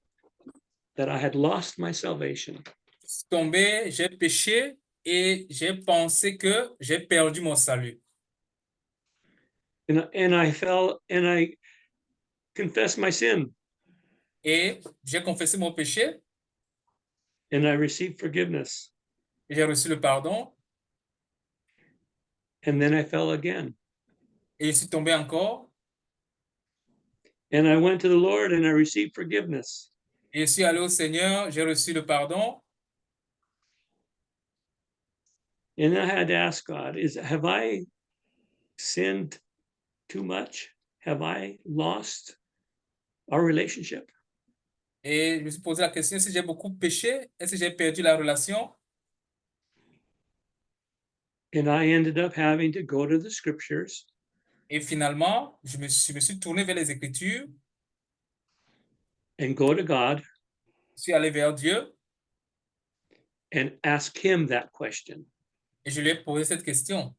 S1: that I had lost my salvation.
S2: Je suis tombé, j'ai péché et j'ai pensé que j'ai perdu mon salut.
S1: And I fell and I confessed my sin
S2: Et j'ai confessé mon péché
S1: and I received forgiveness.
S2: et j'ai reçu le pardon
S1: And then I fell again.
S2: et je suis tombé encore
S1: And I went to the Lord and I received forgiveness.
S2: et je suis allé au Seigneur, j'ai reçu le pardon
S1: And I had to ask God, have I sinned too much? Have I lost our relationship?
S2: et je me suis posé la question si j'ai beaucoup péché, est-ce que j'ai perdu la relation?
S1: And I ended up having to go to the scriptures
S2: Et finalement, je me suis tourné vers les Écritures,
S1: and go to God
S2: je suis allé vers Dieu
S1: and ask him that question.
S2: et je lui ai posé cette question.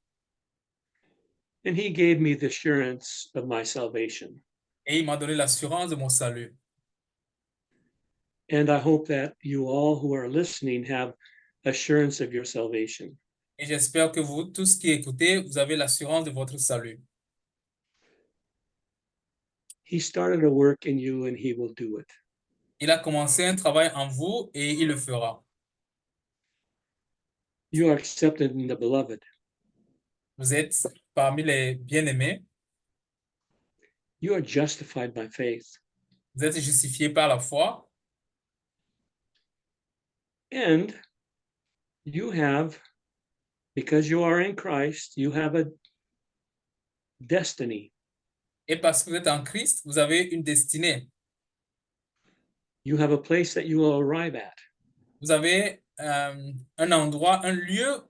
S1: And he gave me the assurance of my salvation.
S2: Et il m'a donné l'assurance de mon salut.
S1: And I hope that you all who are listening have assurance of your salvation.
S2: Et j'espère que vous, tous qui écoutez, vous avez l'assurance de votre salut.
S1: He started a work in you and he will do it.
S2: Il a commencé un travail en vous et il le fera.
S1: You are accepted in the beloved.
S2: Vous êtes parmi les bien-aimés.
S1: You are justified by faith.
S2: Vous êtes justifiés par la foi.
S1: And you have, because you are in Christ, you have a destiny.
S2: Et parce que vous êtes en Christ, vous avez une destinée.
S1: You have a place that you will arrive at.
S2: Vous avez un endroit, un lieu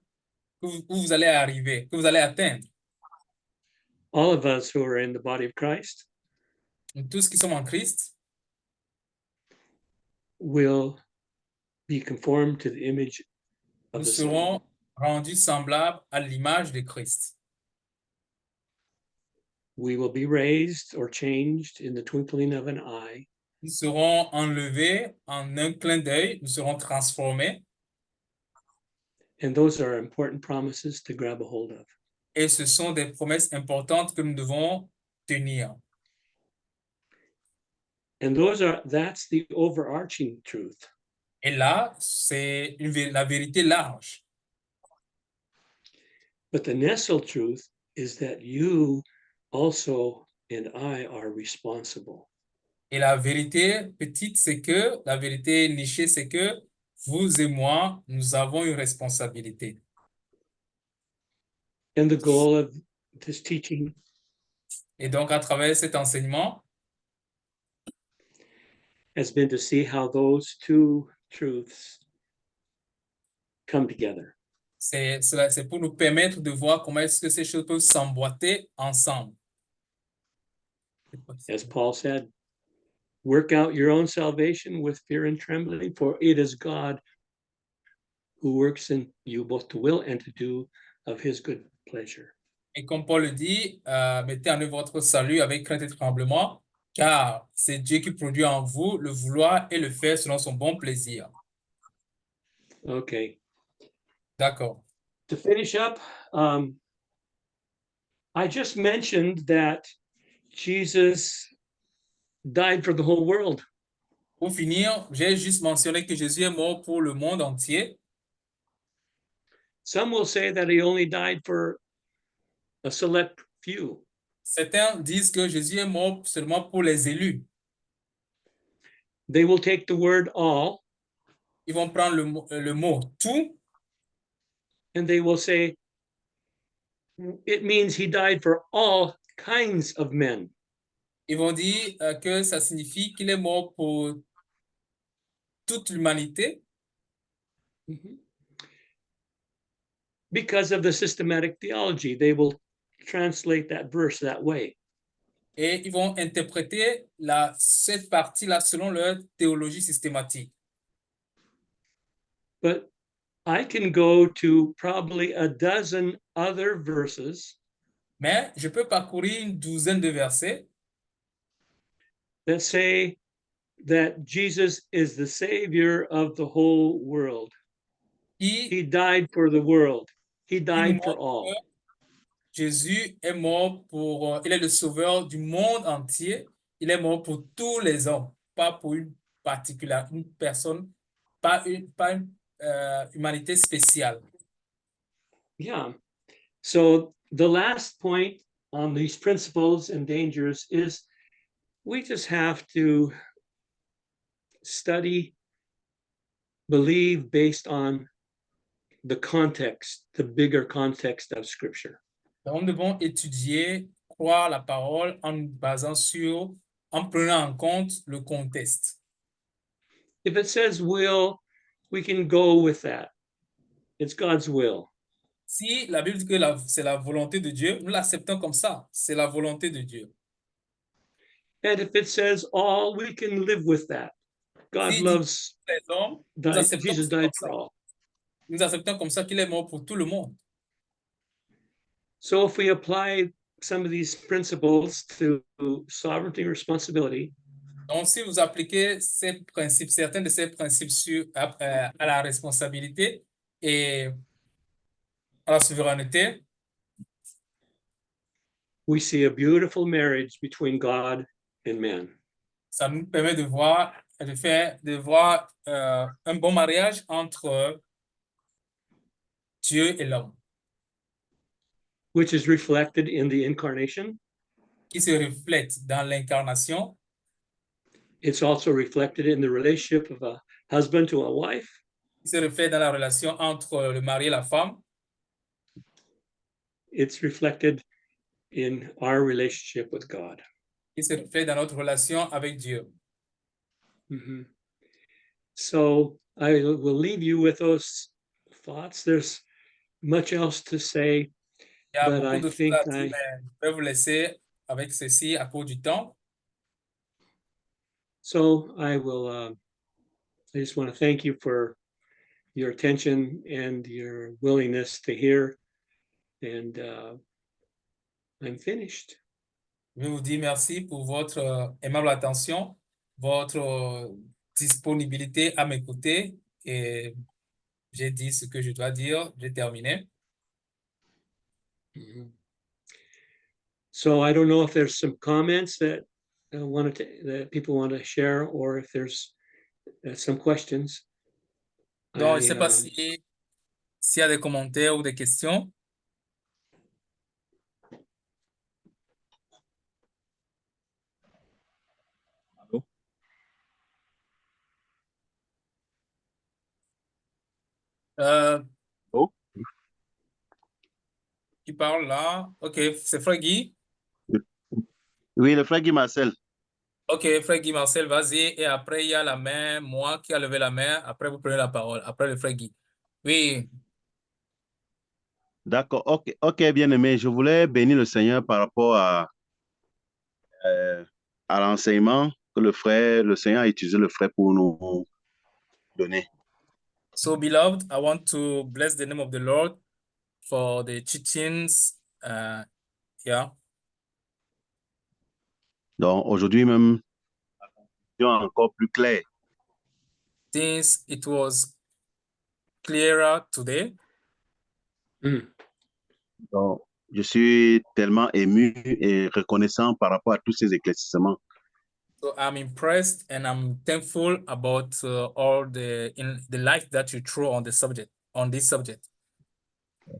S2: où vous allez arriver, que vous allez atteindre.
S1: All of us who are in the body of Christ
S2: Nous tous qui sommes en Christ,
S1: will be conformed to the image of
S2: nous
S1: the Son.
S2: serons rendus semblables à l'image de Christ.
S1: We will be raised or changed in the twinkling of an eye.
S2: Nous serons enlevés en un clin d'œil, nous serons transformés.
S1: And those are important promises to grab a hold of.
S2: Et ce sont des promesses importantes que nous devons tenir.
S1: And that's the overarching truth.
S2: Et là, c'est la vérité large.
S1: But the nestled truth is that you also and I are responsible.
S2: Et la vérité petite, c'est que, la vérité nichée, c'est que vous et moi, nous avons une responsabilité.
S1: And the goal of this teaching
S2: Et donc, à travers cet enseignement,
S1: has been to see how those two truths come together.
S2: c'est pour nous permettre de voir comment est-ce que ces choses peuvent s'emboîter ensemble.
S1: As Paul said, work out your own salvation with fear and trembling, for it is God who works in you both to will and to do of his good pleasure.
S2: Et comme Paul le dit, mettez en œuvre votre salut avec crainte et tremblement, car c'est Dieu qui produit en vous le vouloir et le faire selon son bon plaisir.
S1: Okay.
S2: D'accord.
S1: To finish up, I just mentioned that Jesus died for the whole world.
S2: Pour finir, j'ai juste mentionné que Jésus est mort pour le monde entier.
S1: Some will say that he only died for a select few.
S2: Certains disent que Jésus est mort seulement pour les élus.
S1: They will take the word all
S2: Ils vont prendre le mot tout
S1: and they will say it means he died for all kinds of men.
S2: ils vont dire que ça signifie qu'il est mort pour toute l'humanité
S1: Because of the systematic theology, they will translate that verse that way.
S2: et ils vont interpréter cette partie-là selon leur théologie systématique.
S1: But I can go to probably a dozen other verses
S2: Mais je peux parcourir une douzaine de versets
S1: that say that Jesus is the savior of the whole world.
S2: qui
S1: He died for the world. He died for
S2: montrent
S1: all.
S2: que Jésus est mort il est le sauveur du monde entier. Il est mort pour tous les hommes, pas pour une personne, pas une humanité spéciale.
S1: Yeah. So the last point on these principles and dangers is we just have to study, believe based on the context, the bigger context of Scripture.
S2: Donc, nous devons étudier, croire la parole en prenant en compte le contexte.
S1: If it says will, we can go with that. It's God's will.
S2: Si la Bible dit que c'est la volonté de Dieu, nous l'acceptons comme ça. C'est la volonté de Dieu.
S1: And if it says all, we can live with that. God
S2: Si
S1: loves,
S2: les hommes, nous acceptons
S1: Jesus
S2: comme
S1: died
S2: ça.
S1: for all.
S2: Nous acceptons comme ça qu'il est mort pour tout le monde.
S1: So if we apply some of these principles to sovereignty and responsibility,
S2: Donc, si vous appliquez certains de ces principes à la responsabilité et à la souveraineté,
S1: we see a beautiful marriage between God and man.
S2: ça nous permet de voir un bon mariage entre Dieu et l'homme,
S1: which is reflected in the incarnation.
S2: qui se reflète dans l'incarnation.
S1: It's also reflected in the relationship of a husband to a wife.
S2: Qui se reflète dans la relation entre le mari et la femme.
S1: It's reflected in our relationship with God.
S2: Qui se reflète dans notre relation avec Dieu.
S1: Mm-hmm. So I will leave you with those thoughts. There's much else to say,
S2: Il y a
S1: but
S2: beaucoup
S1: I
S2: de
S1: think
S2: choses à dire, mais je vais vous laisser avec ceci à cause du temps.
S1: so. I will. I just want to thank you for your attention and your willingness to hear. And I'm finished.
S2: Je vous dis merci pour votre aimable attention votre disponibilité à m'écouter et j'ai dit ce que je dois dire. J'ai terminé.
S1: Mhm. So I don't know if there's some comments that that people want to share, or if there's some questions.
S2: Donc, je ne sais pas
S1: I,
S2: s'il y a des commentaires ou des questions.
S3: Allô?
S2: Euh,
S3: Allô?
S2: qui parle là? OK, c'est Frère Guy.
S3: Oui, le frère Guy Marcel.
S2: OK, Frère Guy Marcel, vas-y. Et après, il y a la main, moi qui a levé la main. Après, vous prenez la parole. Après, le Frère Guy. Oui,
S3: D'accord, ok, bien aimé. Je voulais bénir le Seigneur par rapport euh, à l'enseignement que le Seigneur a utilisé le frère pour nous donner.
S2: so beloved, I want to bless the name of the Lord for the teachings. Yeah.
S3: Donc, aujourd'hui même, c'est encore plus clair.
S2: Since it was clearer today.
S1: mm,
S3: Donc, je suis tellement ému et reconnaissant par rapport à tous ces éclaircissements.
S2: So I'm impressed and I'm thankful about all the light that you throw on the subject, on this subject.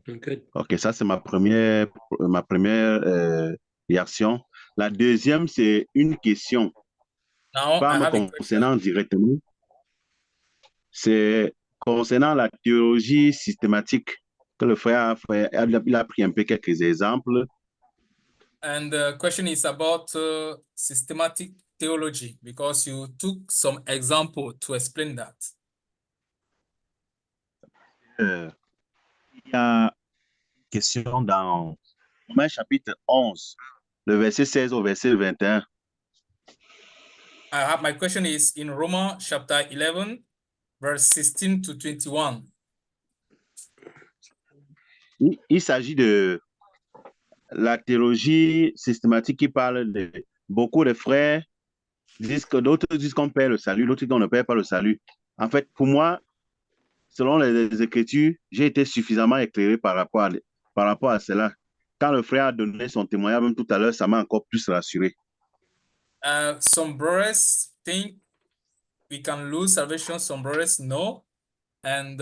S1: good.
S3: Ok, ça c'est ma première réaction. La deuxième, c'est une question,
S2: Now
S3: pas
S2: I
S3: me
S2: have a question.
S3: concernant directement, c'est concernant la théologie systématique que le frère a fait. Il a pris un peu quelques exemples.
S2: And the question is about systematic theology because you took some example to explain that.
S3: Euh, il y a une question dans Romains chapitre 11, le verset 16 au verset 21.
S2: My question is in Romans chapter 11, verse 16 to 21.
S3: Il s'agit de la théologie systématique qui parle de beaucoup de frères disent que d'autres disent qu'on perd le salut, d'autres disent qu'on ne perd pas le salut. En fait, pour moi, selon les Écritures, j'ai été suffisamment éclairé par rapport à cela. Quand le frère a donné son témoignage, même tout à l'heure, ça m'a encore plus rassuré.
S2: Some brothers think we can lose salvation, some brothers no. And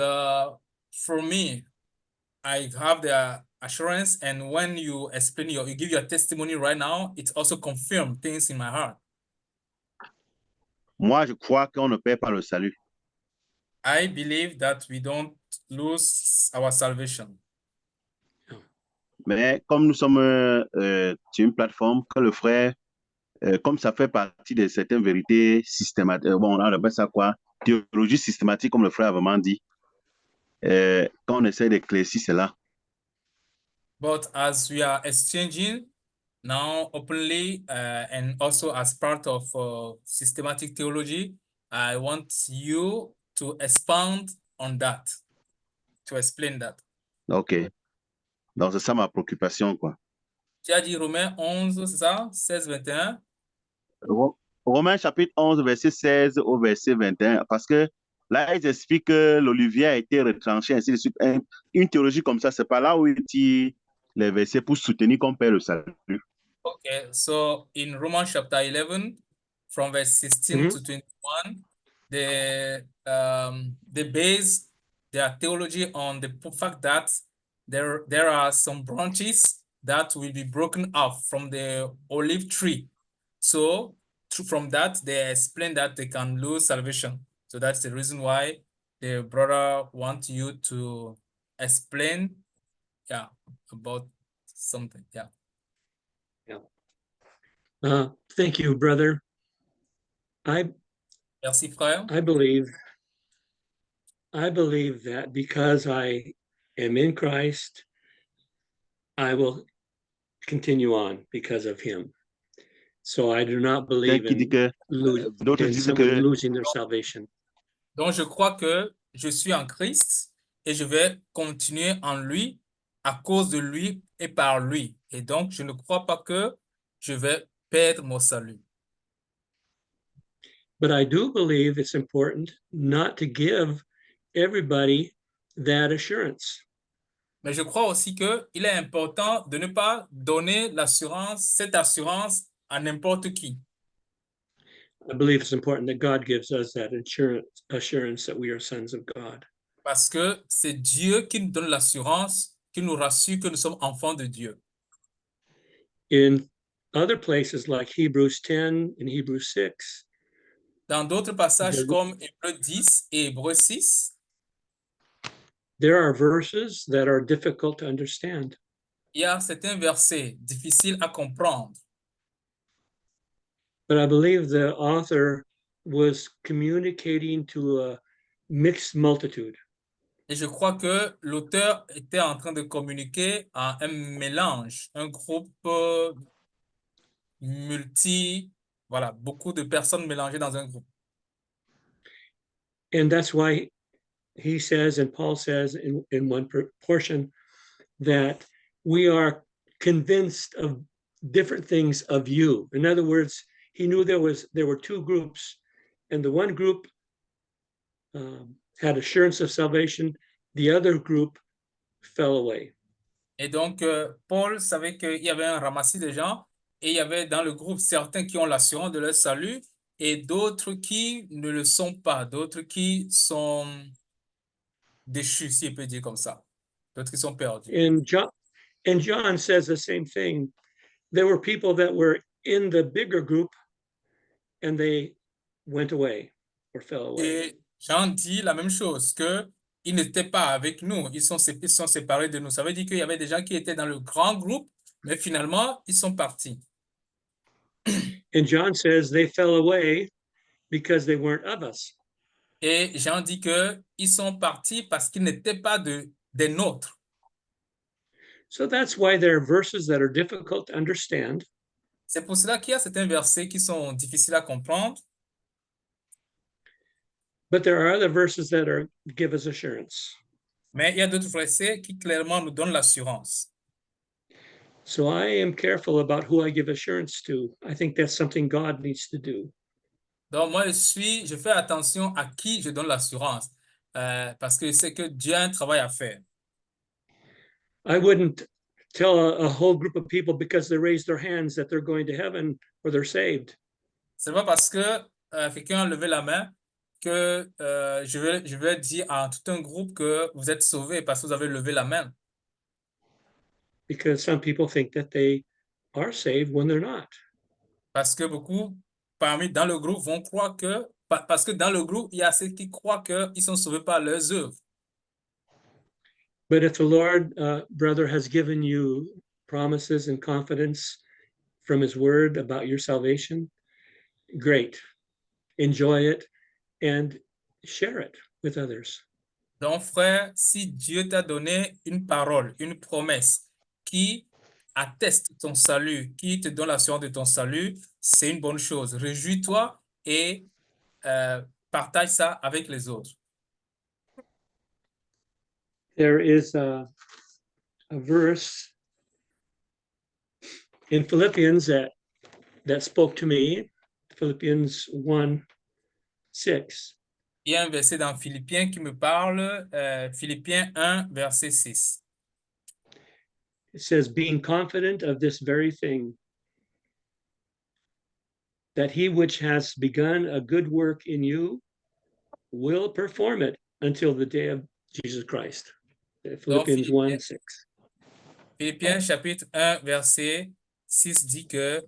S2: for me, I have the assurance, and when you explain you give your testimony right now, it also confirms things in my heart.
S3: Moi, je crois qu'on ne perd pas le salut.
S2: I believe that we don't lose our salvation.
S3: Mais comme nous sommes sur une plateforme que le frère, comme ça fait partie de certaines vérités systématiques, bon, on appelle ça quoi? Théologie systématique, comme le frère a vraiment dit, quand on essaie d'éclaircir cela.
S2: But as we are exchanging now openly and also as part of systematic theology, I want you to expand on that, to explain that.
S3: OK. Donc, c'est ça ma préoccupation, quoi.
S2: Tu as dit Romains 11, c'est ça? 16, 21.
S3: Romains chapitre 11, verset 16 au verset 21, parce que là, ils expliquent que l'olivier a été retranché, ainsi de suite. Une théologie comme ça, c'est pas là où ils tirent les versets pour soutenir qu'on perd le salut.
S2: Okay, so in Romans chapter 11, from verse 16 to 21, they base their theology on the fact that there are some branches that will be broken off from the olive tree. So from that, they explain that they can lose salvation. So that's the reason why the brother want you to explain, yeah, about something, yeah.
S1: Thank you, brother.
S2: Merci, frère.
S1: I believe that because I am in Christ, I will continue on because of him. So I do not believe
S3: Qui dit
S1: in,
S3: que d'autres
S1: in
S3: disent
S1: someone
S3: que
S1: losing their salvation.
S2: Donc, je crois que je suis en Christ et je vais continuer en lui à cause de lui et par lui. Et donc, je ne crois pas que je vais perdre mon salut.
S1: But I do believe it's important not to give everybody that assurance.
S2: Mais je crois aussi qu'il est important de ne pas donner l'assurance, cette assurance à n'importe qui.
S1: I believe it's important that God gives us that assurance that we are sons of God.
S2: Parce que c'est Dieu qui nous donne l'assurance, qui nous rassure que nous sommes enfants de Dieu.
S1: In other places like Hebrews 10 and Hebrews 6,
S2: Dans d'autres passages
S1: There-
S2: comme Hébreux 10 et Hébreux 6,
S1: there are verses that are difficult to understand.
S2: il y a certains versets difficiles à comprendre.
S1: But I believe the author was communicating to a mixed multitude.
S2: Et je crois que l'auteur était en train de communiquer à un mélange, un groupe voilà, beaucoup de personnes mélangées dans un groupe.
S1: And that's why he says, and Paul says in one portion, that we are convinced of different things of you. In other words, he knew there were two groups, and the one group had assurance of salvation, the other group fell away.
S2: Et donc, Paul savait qu'il y avait un ramassis de gens et il y avait dans le groupe certains qui ont l'assurance de leur salut et d'autres qui ne le sont pas, d'autres qui sont déchus, si on peut dire comme ça, d'autres qui sont perdus.
S1: And John says the same thing. There were people that were in the bigger group and they went away or fell away.
S2: Et Jean dit la même chose, qu'ils n'étaient pas avec nous, ils sont séparés de nous. Ça veut dire qu'il y avait des gens qui étaient dans le grand groupe, mais finalement, ils sont partis.
S1: And John says they fell away because they weren't of us.
S2: Et Jean dit qu'ils sont partis parce qu'ils n'étaient pas des nôtres.
S1: So that's why there are verses that are difficult to understand.
S2: C'est pour cela qu'il y a certains versets qui sont difficiles à comprendre.
S1: But there are other verses that give us assurance.
S2: Mais il y a d'autres versets qui clairement nous donnent l'assurance.
S1: So I am careful about who I give assurance to. I think that's something God needs to do.
S2: Donc moi, je fais attention à qui je donne l'assurance parce que c'est que Dieu a un travail à faire.
S1: I wouldn't tell a whole group of people because they raise their hands that they're going to heaven or they're saved.
S2: C'est pas parce que quelqu'un a levé la main que je vais dire à tout un groupe que vous êtes sauvés parce que vous avez levé la main.
S1: Because some people think that they are saved when they're not.
S2: Parce que beaucoup dans le groupe vont croire parce que dans le groupe, il y a ceux qui croient qu'ils sont sauvés par leurs œuvres.
S1: But if the Lord, brother, has given you promises and confidence from his word about your salvation, great. Enjoy it and share it with others.
S2: Donc, frère, si Dieu t'a donné une parole, une promesse qui atteste ton salut, qui te donne l'assurance de ton salut, c'est une bonne chose. Réjouis-toi et partage ça avec les autres.
S1: There is a verse in Philippians that spoke to me, Philippians 1:6.
S2: Il y a un verset dans Philippiens qui me parle, Philippiens 1, verset 6.
S1: It says, being confident of this very thing, that he which has begun a good work in you will perform it until the day of Jesus Christ. Philippians 1:6.
S2: Philippiens chapitre 1, verset 6 dit que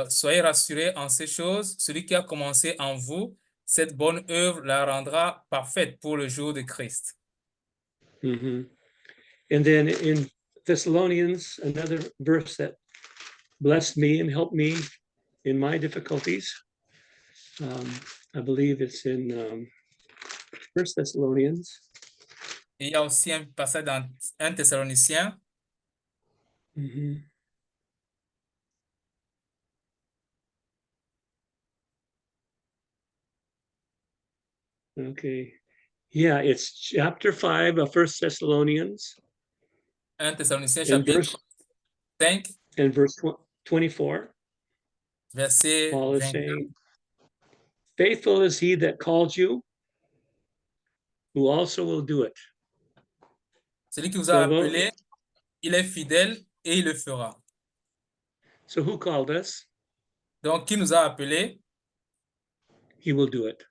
S2: soyez rassurés en ces choses, celui qui a commencé en vous, cette bonne œuvre la rendra parfaite pour le jour de Christ.
S1: Mm-hmm. And then in Thessalonians, another verse that blessed me and helped me in my difficulties. I believe it's in 1 Thessalonians.
S2: Et il y a aussi un passage dans 1 Thessaloniciens.
S1: Mm-hmm. Okay. Yeah, it's chapter 5 of 1 Thessalonians.
S2: 1 Thessaloniciens
S1: And
S2: chapitre 5,
S1: and verse 24.
S2: verset
S1: Paul is
S2: 24.
S1: saying, Faithful is he that called you, who also will do it.
S2: Celui qui vous
S1: So
S2: a
S1: lo-
S2: appelé, il est fidèle et il le fera.
S1: So who called us?
S2: Donc, qui nous a appelés,
S1: He will do it.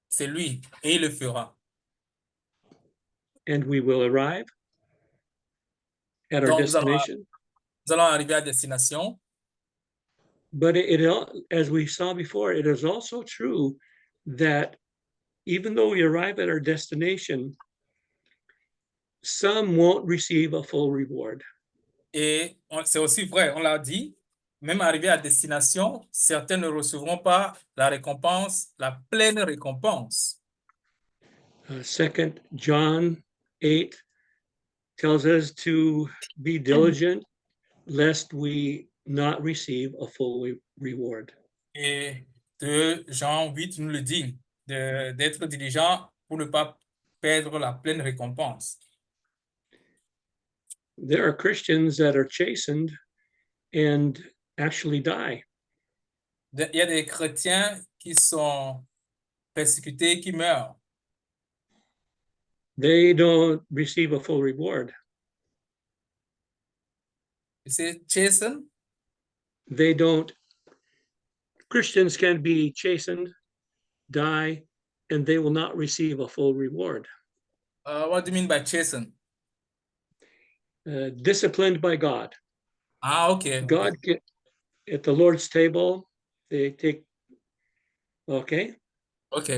S2: c'est lui et il le fera.
S1: And we will arrive at our
S2: Donc,
S1: destination.
S2: nous allons arriver à destination.
S1: But as we saw before, it is also true that even though we arrive at our destination, some won't receive a full reward.
S2: Et c'est aussi vrai, on l'a dit, même arrivé à destination, certains ne recevront pas la récompense, la pleine récompense.
S1: 2 John 8 tells us to be diligent lest we not receive a full reward.
S2: Et de Jean 8 nous le dit, d'être diligent pour ne pas perdre la pleine récompense.
S1: There are Christians that are chastened and actually die.
S2: Il y a des chrétiens qui sont persécutés, qui meurent.
S1: They don't receive a full reward.
S2: C'est chasten.
S1: They don't. Christians can be chastened, die, and they will not receive a full reward.
S2: What do you mean by chasten?
S1: Disciplined by God.
S2: Ah, ok.
S1: God at the Lord's table, they take. Okay.
S2: Ok.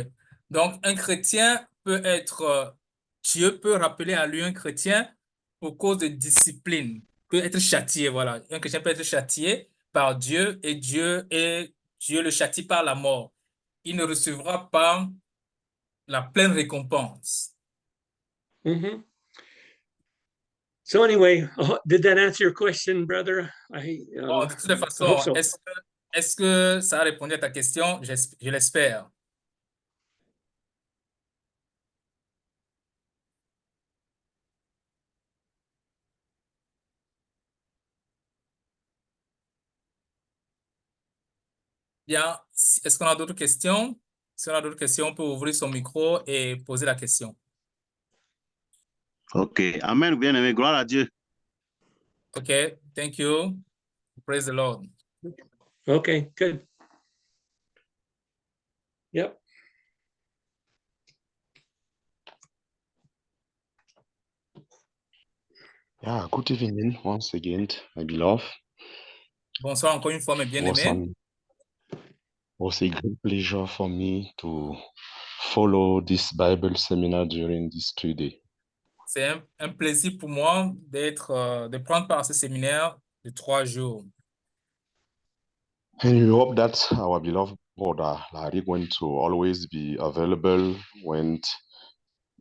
S2: Donc, un chrétien peut être, Dieu peut rappeler à lui un chrétien pour cause de discipline, peut être châtié, voilà. Un chrétien peut être châtié par Dieu et Dieu le châtie par la mort. Il ne recevra pas la pleine récompense.
S1: Mm-hmm. So anyway, did that answer your question, brother?
S2: Bon, de toute
S1: I
S2: façon,
S1: hope so.
S2: est-ce que ça a répondu à ta question? Je l'espère. Bien, est-ce qu'on a d'autres questions? Si on a d'autres questions, on peut ouvrir son micro et poser la question.
S3: Ok. Amen, bien-aimé. Gloire à Dieu.
S2: Okay, thank you. Praise the Lord.
S1: Okay, good. Yep.
S4: Yeah, good evening once again, my beloved.
S2: Bonsoir encore une fois, mes bien-aimés.
S4: Was a great pleasure for me to follow this Bible seminar during these 3 days.
S2: C'est un plaisir pour moi de prendre part à ce séminaire de 3 jours.
S4: And we hope that our beloved brother Larry going to always be available when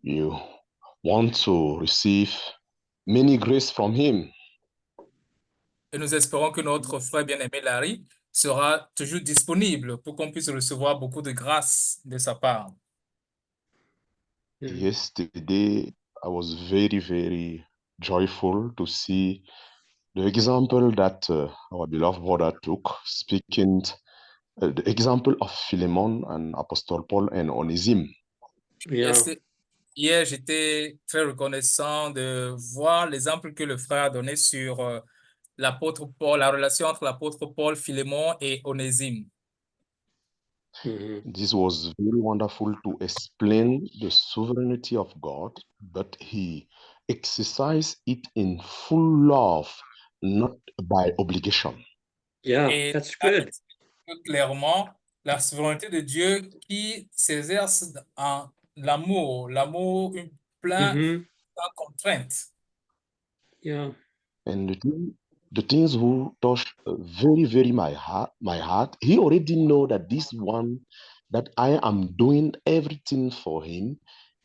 S4: you want to receive many grace from him.
S2: Et nous espérons que notre frère bien-aimé Larry sera toujours disponible pour qu'on puisse recevoir beaucoup de grâce de sa part.
S4: Yesterday, I was very, very joyful to see the example that our beloved brother took, speaking the example of Philemon and Apostle Paul and Onésime.
S1: Yeah.
S2: Hier, j'étais très reconnaissant de voir l'exemple que le frère a donné sur l'apôtre Paul, la relation entre l'apôtre Paul, Philémon et Onésime.
S1: Mm-hmm.
S4: This was very wonderful to explain the sovereignty of God, but he exercised it in full love, not by obligation.
S1: Yeah,
S2: Et
S1: that's good.
S2: clairement, la souveraineté de Dieu qui s'exerce en l'amour plein,
S1: Mm-hmm.
S2: sans contrainte.
S1: Yeah.
S4: And the things who touched very, very my heart, he already know that this one, that I am doing everything for him,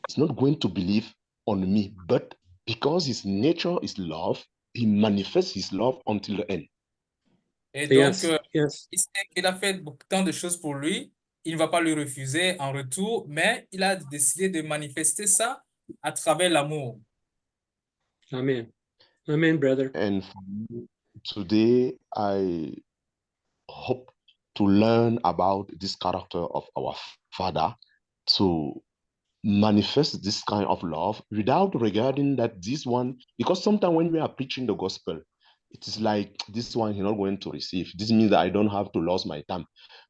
S4: is not going to believe on me, but because his nature is love, he manifests his love until the end.
S2: Et
S1: Yes.
S2: donc,
S1: Yes.
S2: il sait qu'il a fait tant de choses pour lui, il ne va pas lui refuser en retour, mais il a décidé de manifester ça à travers l'amour.
S1: Amen. Amen, brother.
S4: And for me, today, I hope to learn about this character of our Father, to manifest this kind of love without regarding that this one, because sometimes when we are preaching the gospel, it is like this one he's not going to receive. This means that I don't have to lose my time.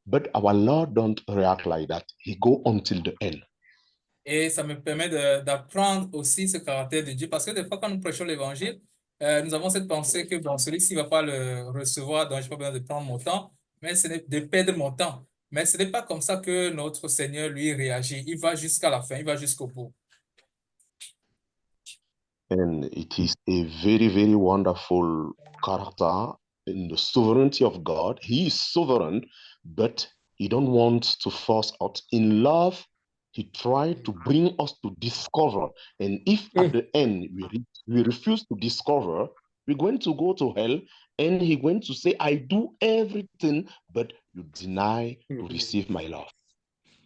S4: But our Lord don't react like that. He go until the end.
S2: Et ça me permet d'apprendre aussi ce caractère de Dieu, parce que des fois, quand nous prêchons l'évangile, nous avons cette pensée que bon, celui-ci ne va pas le recevoir, donc je n'ai pas besoin de prendre mon temps, mais ce n'est de perdre mon temps. Mais ce n'est pas comme ça que notre Seigneur, lui, réagit. Il va jusqu'à la fin, il va jusqu'au bout.
S4: And it is a very, very wonderful character in the sovereignty of God. He is sovereign, but he don't want to force us. In love, he tried to bring us to discover. And if at the end we refuse to discover, we're going to go to hell. And he's going to say, I do everything, but you deny to receive my love.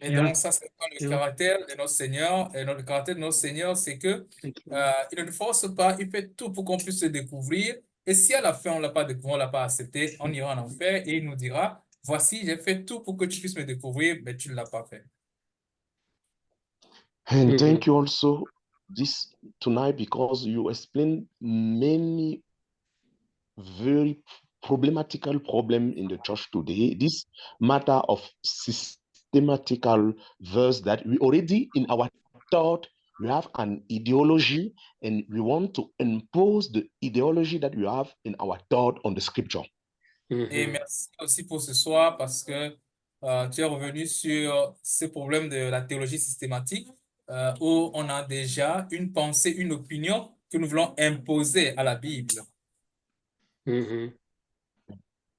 S2: Et
S1: Yeah.
S2: donc, ça, c'est le caractère de notre Seigneur. Et le caractère de notre Seigneur, c'est que il ne nous force pas, il fait tout pour qu'on puisse le découvrir. Et si à la fin, on ne l'a pas découvert, on ne l'a pas accepté, on ira en enfer et il nous dira, voici, j'ai fait tout pour que tu puisses me découvrir, mais tu ne l'as pas fait.
S4: And thank you also this tonight, because you explained many very problematical problem in the church today. This matter of systematical verse that we already in our thought, we have an ideology and we want to impose the ideology that we have in our thought on the scripture.
S2: Et merci aussi pour ce soir parce que tu es revenu sur ce problème de la théologie systématique où on a déjà une pensée, une opinion que nous voulons imposer à la Bible.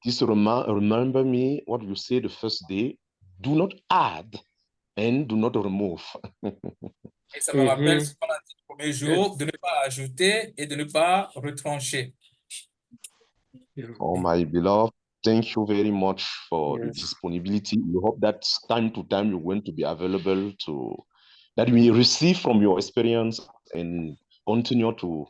S4: This remember me what you said the first day, do not add and do not remove.
S2: Et ça me rappelle ce qu'on a dit le premier jour, de ne pas ajouter et de ne pas retrancher.
S4: Oh, my beloved, thank you very much for the
S1: Yes.
S4: disponibility. We hope that time to time you're going to be available to that we receive from your experience and continue to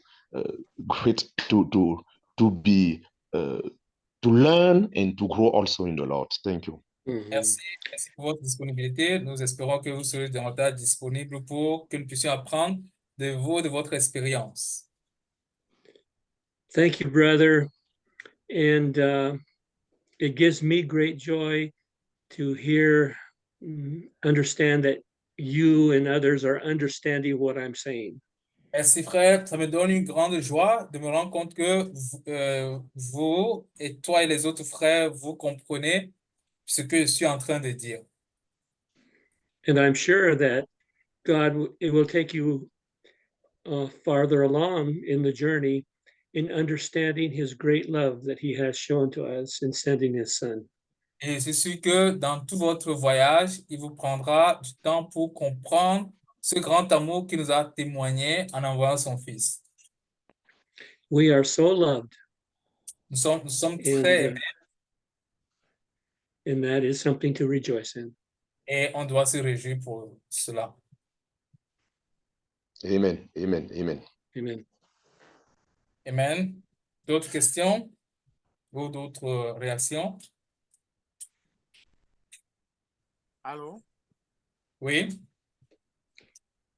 S4: to learn and to grow also in the Lord. Thank you.
S2: Merci, merci pour votre disponibilité. Nous espérons que vous serez davantage disponible pour que nous puissions apprendre de vous, de votre expérience.
S1: Thank you, brother. And it gives me great joy to hear, understand that you and others are understanding what I'm saying.
S2: Merci frère, ça me donne une grande joie de me rendre compte que vous et toi et les autres frères, vous comprenez ce que je suis en train de dire.
S1: And I'm sure that God, it will take you farther along in the journey in understanding his great love that he has shown to us in sending his son.
S2: Et je suis sûr que dans tout votre voyage, il vous prendra du temps pour comprendre ce grand amour qu'il nous a témoigné en envoyant son Fils.
S1: We are so loved,
S2: Nous sommes très aimés
S1: and that is something to rejoice in.
S2: et on doit se réjouir pour cela.
S4: Amen. Amen. Amen.
S1: Amen.
S2: Amen. D'autres questions ou d'autres réactions?
S5: Allô?
S2: Oui,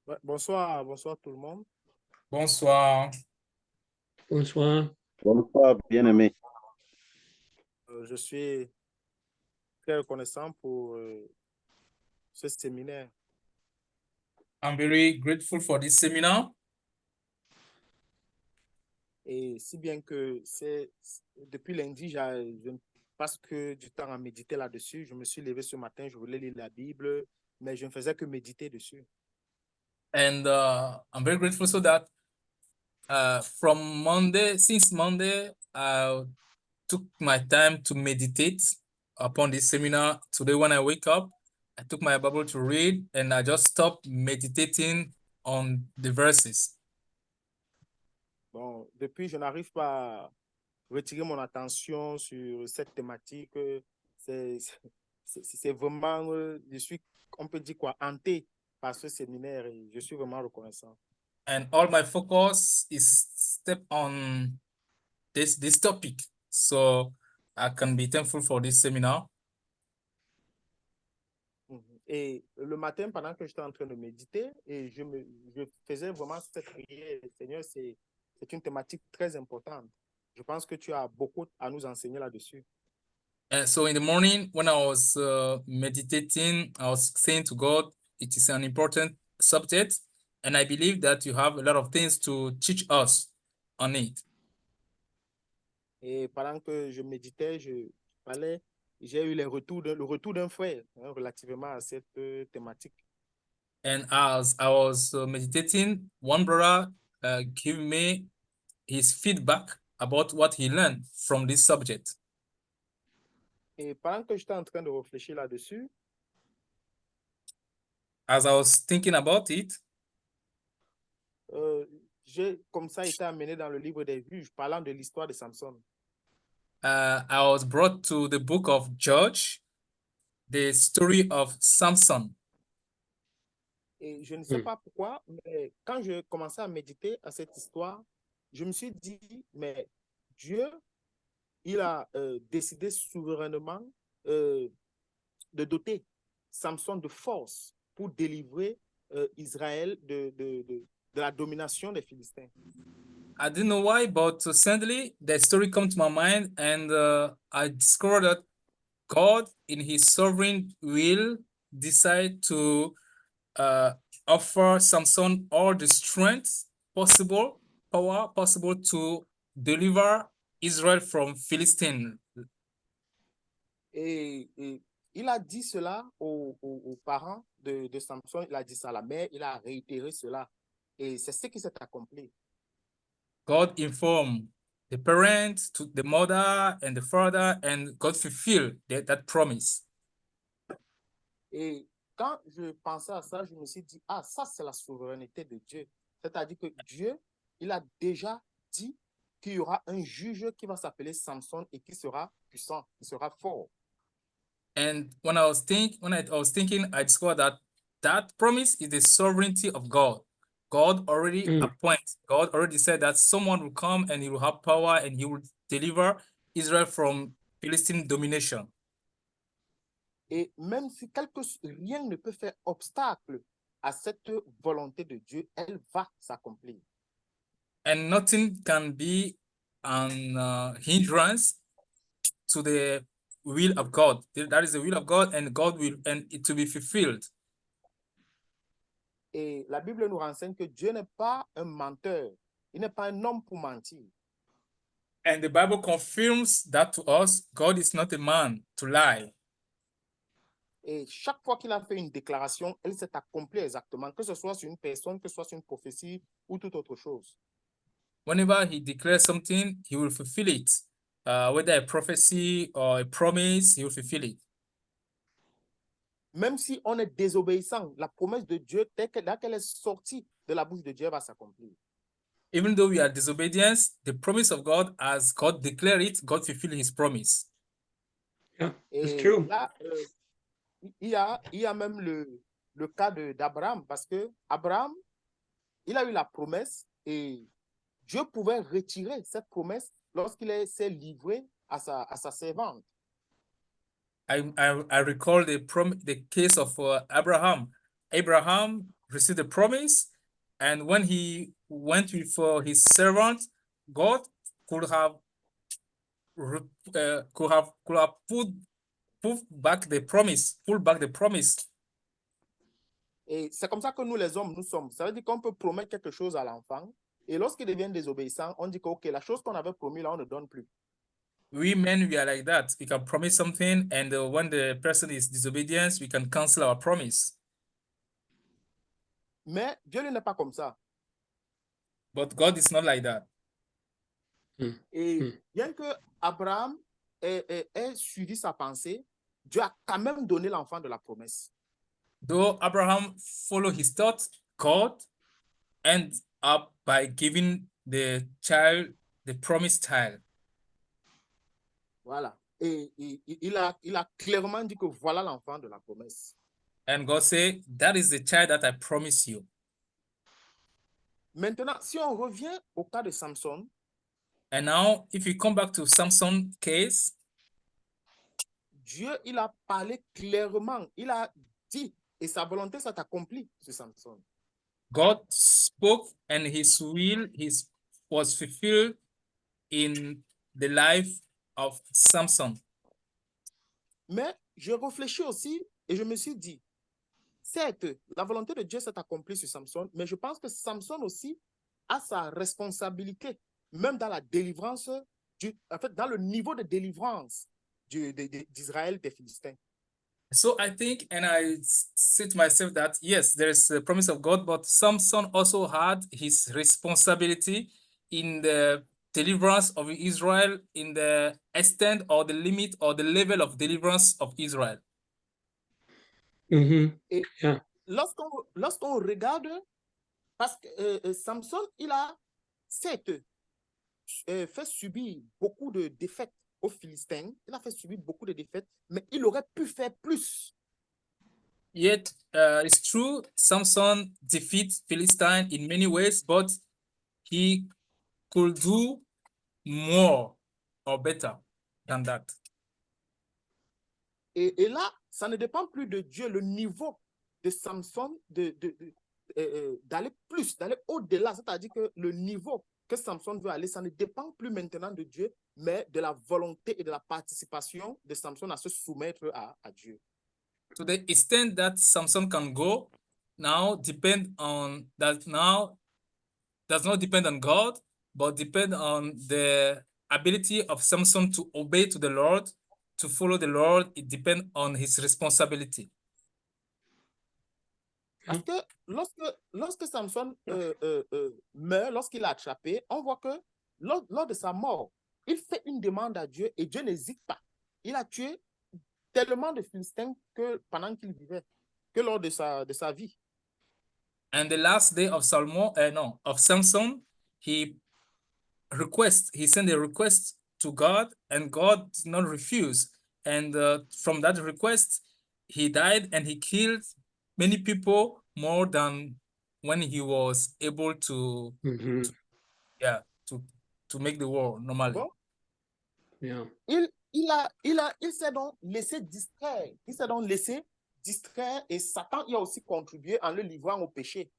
S5: Ouais, bonsoir, bonsoir tout le monde.
S2: bonsoir.
S1: Bonsoir.
S3: Bonsoir, bien-aimé.
S5: Je suis très reconnaissant pour ce séminaire.
S2: I'm very grateful for this seminar.
S5: Et si bien que depuis lundi, je ne passe que du temps à méditer là-dessus. Je me suis levé ce matin, je voulais lire la Bible, mais je ne faisais que méditer dessus.
S2: And I'm very grateful so that since Monday, I took my time to meditate upon this seminar. Today, when I wake up, I took my Bible to read and I just stopped meditating on the verses.
S5: Bon, depuis, je n'arrive pas à retirer mon attention sur cette thématique. C'est vraiment, je suis, on peut dire quoi, hanté par ce séminaire et je suis vraiment reconnaissant.
S2: And all my focus is step on this topic. So I can be thankful for this seminar.
S5: Et le matin, pendant que j'étais en train de méditer, et je faisais vraiment cette prière, Seigneur, c'est une thématique très importante. Je pense que tu as beaucoup à nous enseigner là-dessus.
S2: And so in the morning, when I was meditating, I was saying to God, it is an important subject, and I believe that you have a lot of things to teach us on it.
S5: Et pendant que je méditais, j'ai eu le retour d'un frère hein, relativement à cette thématique.
S2: And as I was meditating, one brother gave me his feedback about what he learned from this subject.
S5: Et pendant que j'étais en train de réfléchir là-dessus,
S2: As I was thinking about it,
S5: j'ai comme ça été amené dans le livre des Juges, parlant de l'histoire de Samson.
S2: I was brought to the book of Judge, the story of Samson.
S5: Et je ne sais pas pourquoi, mais quand je commençais à méditer à cette histoire, je me suis dit, mais Dieu, il a décidé souverainement de doter Samson de force pour délivrer Israël de la domination des Philistins.
S2: I didn't know why, but suddenly the story came to my mind, and I discovered that God, in His sovereign will, decided to offer Samson all the strength possible, power possible to deliver Israel from Philistine.
S5: Et il a dit cela aux parents de Samson, il a dit ça à la mère, il a réitéré cela. Et c'est ce qui s'est accompli.
S2: God informed the parents, to the mother and the father, and God fulfilled that promise.
S5: Et quand je pensais à ça, je me suis dit, ah, ça c'est la souveraineté de Dieu. C'est-à-dire que Dieu, il a déjà dit qu'il y aura un juge qui va s'appeler Samson et qui sera puissant, qui sera fort.
S2: And when I was thinking, I discovered that promise is the sovereignty of God. God already God already said that someone will come and he will have power and he will deliver Israel from Philistine domination.
S5: Et même si rien ne peut faire obstacle à cette volonté de Dieu, elle va s'accomplir.
S2: And nothing can be an hindrance to the will of God. That is the will of God, and God will, and it to be fulfilled.
S5: Et la Bible nous renseigne que Dieu n'est pas un menteur. Il n'est pas un homme pour mentir.
S2: And the Bible confirms that to us. God is not a man to lie.
S5: Et chaque fois qu'il a fait une déclaration, elle s'est accomplie exactement, que ce soit sur une personne, que ce soit sur une prophétie ou toute autre chose.
S2: Whenever he declares something, he will fulfill it. Whether a prophecy or a promise, he will fulfill it.
S5: Même si on est désobéissant, la promesse de Dieu, dès qu'elle est sortie de la bouche de Dieu, va s'accomplir.
S2: Even though we are disobedient, the promise of God, as God declared it, God fulfilled his promise.
S1: Yeah, it's
S5: Et
S1: true.
S5: là, il y a même le cas d'Abraham, parce que Abraham, il a eu la promesse et Dieu pouvait retirer cette promesse lorsqu'il s'est livré à sa servante.
S2: I recall the case of Abraham. Abraham received the promise, and when he went for his servant, God could have pulled back the promise.
S5: Et c'est comme ça que nous, les hommes, nous sommes. Ça veut dire qu'on peut promettre quelque chose à l'enfant, et lorsqu'il devient désobéissant, on dit que, OK, la chose qu'on avait promis, là, on ne donne plus.
S2: We men, we are like that. We can promise something, and when the person is disobedient, we can cancel our promise.
S5: Mais Dieu n'est pas comme ça.
S2: But God is not like that.
S5: Et bien que Abraham ait suivi sa pensée, Dieu a quand même donné l'enfant de la promesse.
S2: Though Abraham followed his thoughts, God ended up by giving the child the promised child.
S5: Voilà. Et il a clairement dit que voilà l'enfant de la promesse.
S2: And God said, that is the child that I promise you.
S5: Maintenant, si on revient au cas de Samson,
S2: and now, if you come back to Samson's case,
S5: Dieu, il a parlé clairement. Il a dit et sa volonté s'est accomplie sur Samson.
S2: God spoke and his will was fulfilled in the life of Samson.
S5: Mais je réfléchis aussi et je me suis dit, certes, la volonté de Dieu s'est accomplie sur Samson, mais je pense que Samson aussi a sa responsabilité, même dans la délivrance, en fait, dans le niveau de délivrance d'Israël des Philistins.
S2: So I think, and I say to myself that, yes, there's a promise of God, but Samson also had his responsibility in the deliverance of Israel, in the extent or the limit or the level of deliverance of Israel.
S1: Mhm.
S5: Et
S1: Yeah.
S5: lorsqu'on regarde, parce que Samson, il a certes fait subir beaucoup de défaites aux Philistins, il a fait subir beaucoup de défaites, mais il aurait pu faire plus.
S2: Yet, it's true, Samson defeats Philistine in many ways, but he could do more or better than that.
S5: Et là, ça ne dépend plus de Dieu, le niveau de Samson d'aller plus, d'aller au-delà, c'est-à-dire que le niveau que Samson veut aller, ça ne dépend plus maintenant de Dieu, mais de la volonté et de la participation de Samson à se soumettre à Dieu.
S2: To the extent that Samson can go now does not depend on God, but depend on the ability of Samson to obey to the Lord, to follow the Lord. It depends on his responsibility.
S5: Parce que lorsque Samson meurt, lorsqu'il est attrapé, on voit que lors de sa mort, il fait une demande à Dieu et Dieu n'hésite pas. Il a tué tellement de Philistins que pendant qu'il vivait, que lors de sa vie.
S2: And the last day of Samson, he sent a request to God, and God did not refuse. And from that request, he died and he killed many people more than when he was able to
S1: Mhm.
S2: to make the war normally.
S5: Bon,
S1: Yeah.
S5: il s'est donc laissé distraire. Il s'est donc laissé distraire et Satan y a aussi contribué en le livrant au péché.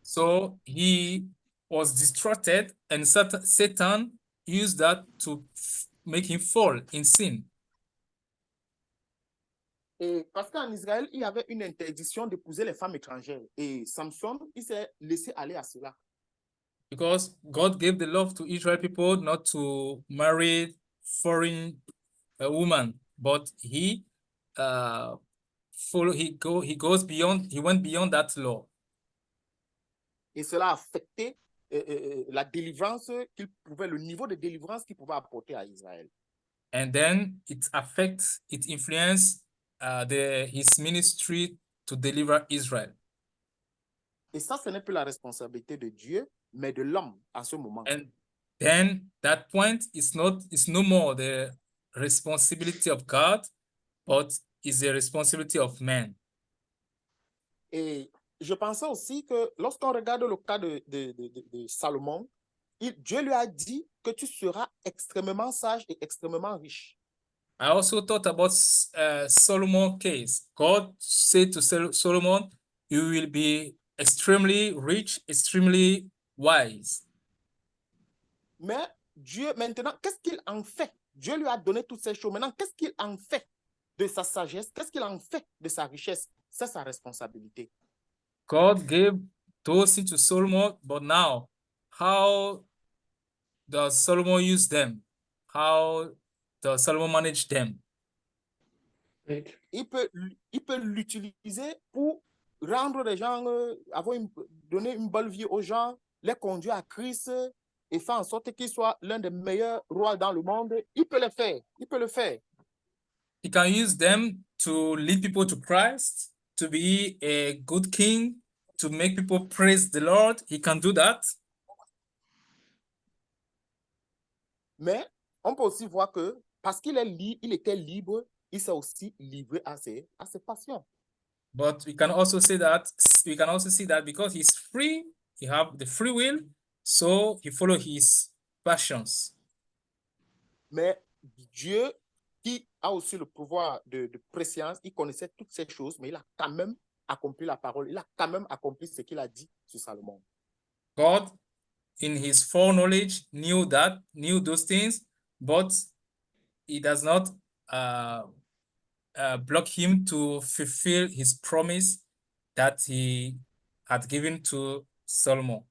S2: So he was distracted, and Satan used that to make him fall in sin.
S5: Et parce qu'en Israël, il y avait une interdiction d'épouser les femmes étrangères. Et Samson, il s'est laissé aller à cela.
S2: Because God gave the law to Israel people not to marry foreign women, but he went beyond that law.
S5: Et cela a affecté la délivrance le niveau de délivrance qu'il pouvait apporter à Israël.
S2: And then it influenced his ministry to deliver Israel.
S5: Et ça, ce n'est plus la responsabilité de Dieu, mais de l'homme à ce moment.
S2: And then that point is no more the responsibility of God, but is the responsibility of man.
S5: Et je pensais aussi que lorsqu'on regarde le cas de Salomon, Dieu lui a dit que tu seras extrêmement sage et extrêmement riche.
S2: I also thought about Solomon's case. God said to Solomon, you will be extremely rich, extremely wise.
S5: Mais Dieu, maintenant, qu'est-ce qu'il en fait? Dieu lui a donné toutes ces choses. Maintenant, qu'est-ce qu'il en fait de sa sagesse? Qu'est-ce qu'il en fait de sa richesse? C'est sa responsabilité.
S2: God gave those things to Solomon, but now, how does Solomon use them? How does Solomon manage them?
S1: Right.
S5: Il peut l'utiliser pour rendre les gens, donner une bonne vie aux gens, les conduire à Christ et faire en sorte qu'il soit l'un des meilleurs rois dans le monde. Il peut le faire. Il peut le faire.
S2: He can use them to lead people to Christ, to be a good king, to make people praise the Lord. He can do that.
S5: Mais on peut aussi voir que parce qu'il était libre, il s'est aussi livré à ses passions.
S2: But we can also see that because he's free, he have the free will, so he follow his passions.
S5: Mais Dieu qui a aussi le pouvoir de préscience, il connaissait toutes ces choses, mais il a quand même accompli la parole. Il a quand même accompli ce qu'il a dit sur Salomon.
S2: God, in his foreknowledge, knew those things, but he does not block him to fulfill his promise that he had given to Solomon.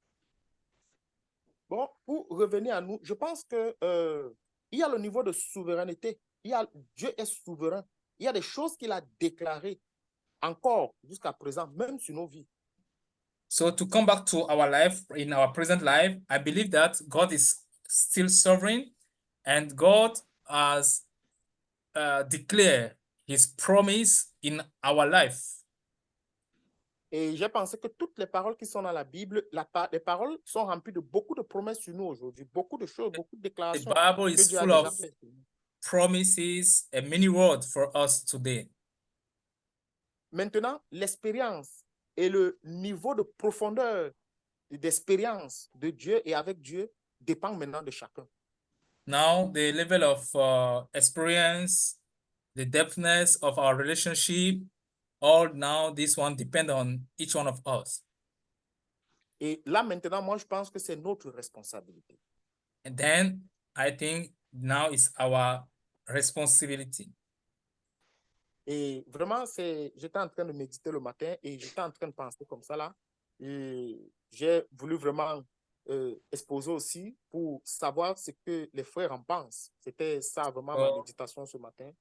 S5: Bon, pour revenir à nous, je pense que il y a le niveau de souveraineté. Dieu est souverain. Il y a des choses qu'il a déclarées encore jusqu'à présent, même sur nos vies.
S2: So to come back to our life, in our present life, I believe that God is still sovereign and God has declared his promise in our life.
S5: Et j'ai pensé que toutes les paroles qui sont dans la Bible, les paroles sont remplies de beaucoup de promesses sur nous aujourd'hui, beaucoup de choses, beaucoup de
S2: The
S5: déclarations
S2: Bible
S5: que
S2: is
S5: Dieu a
S2: full
S5: déjà
S2: of
S5: faites.
S2: promises and many words for us today.
S5: Maintenant, l'expérience et le niveau de profondeur d'expérience de Dieu et avec Dieu dépend maintenant de chacun.
S2: Now, the level of experience, the depthness of our relationship, all now this one depend on each one of us.
S5: Et là, maintenant, moi, je pense que c'est notre responsabilité.
S2: And then I think now is our responsibility.
S5: Et vraiment, j'étais en train de méditer le matin et j'étais en train de penser comme ça là. Et j'ai voulu vraiment exposer aussi pour savoir ce que les frères en pensent. C'était ça vraiment ma méditation ce matin.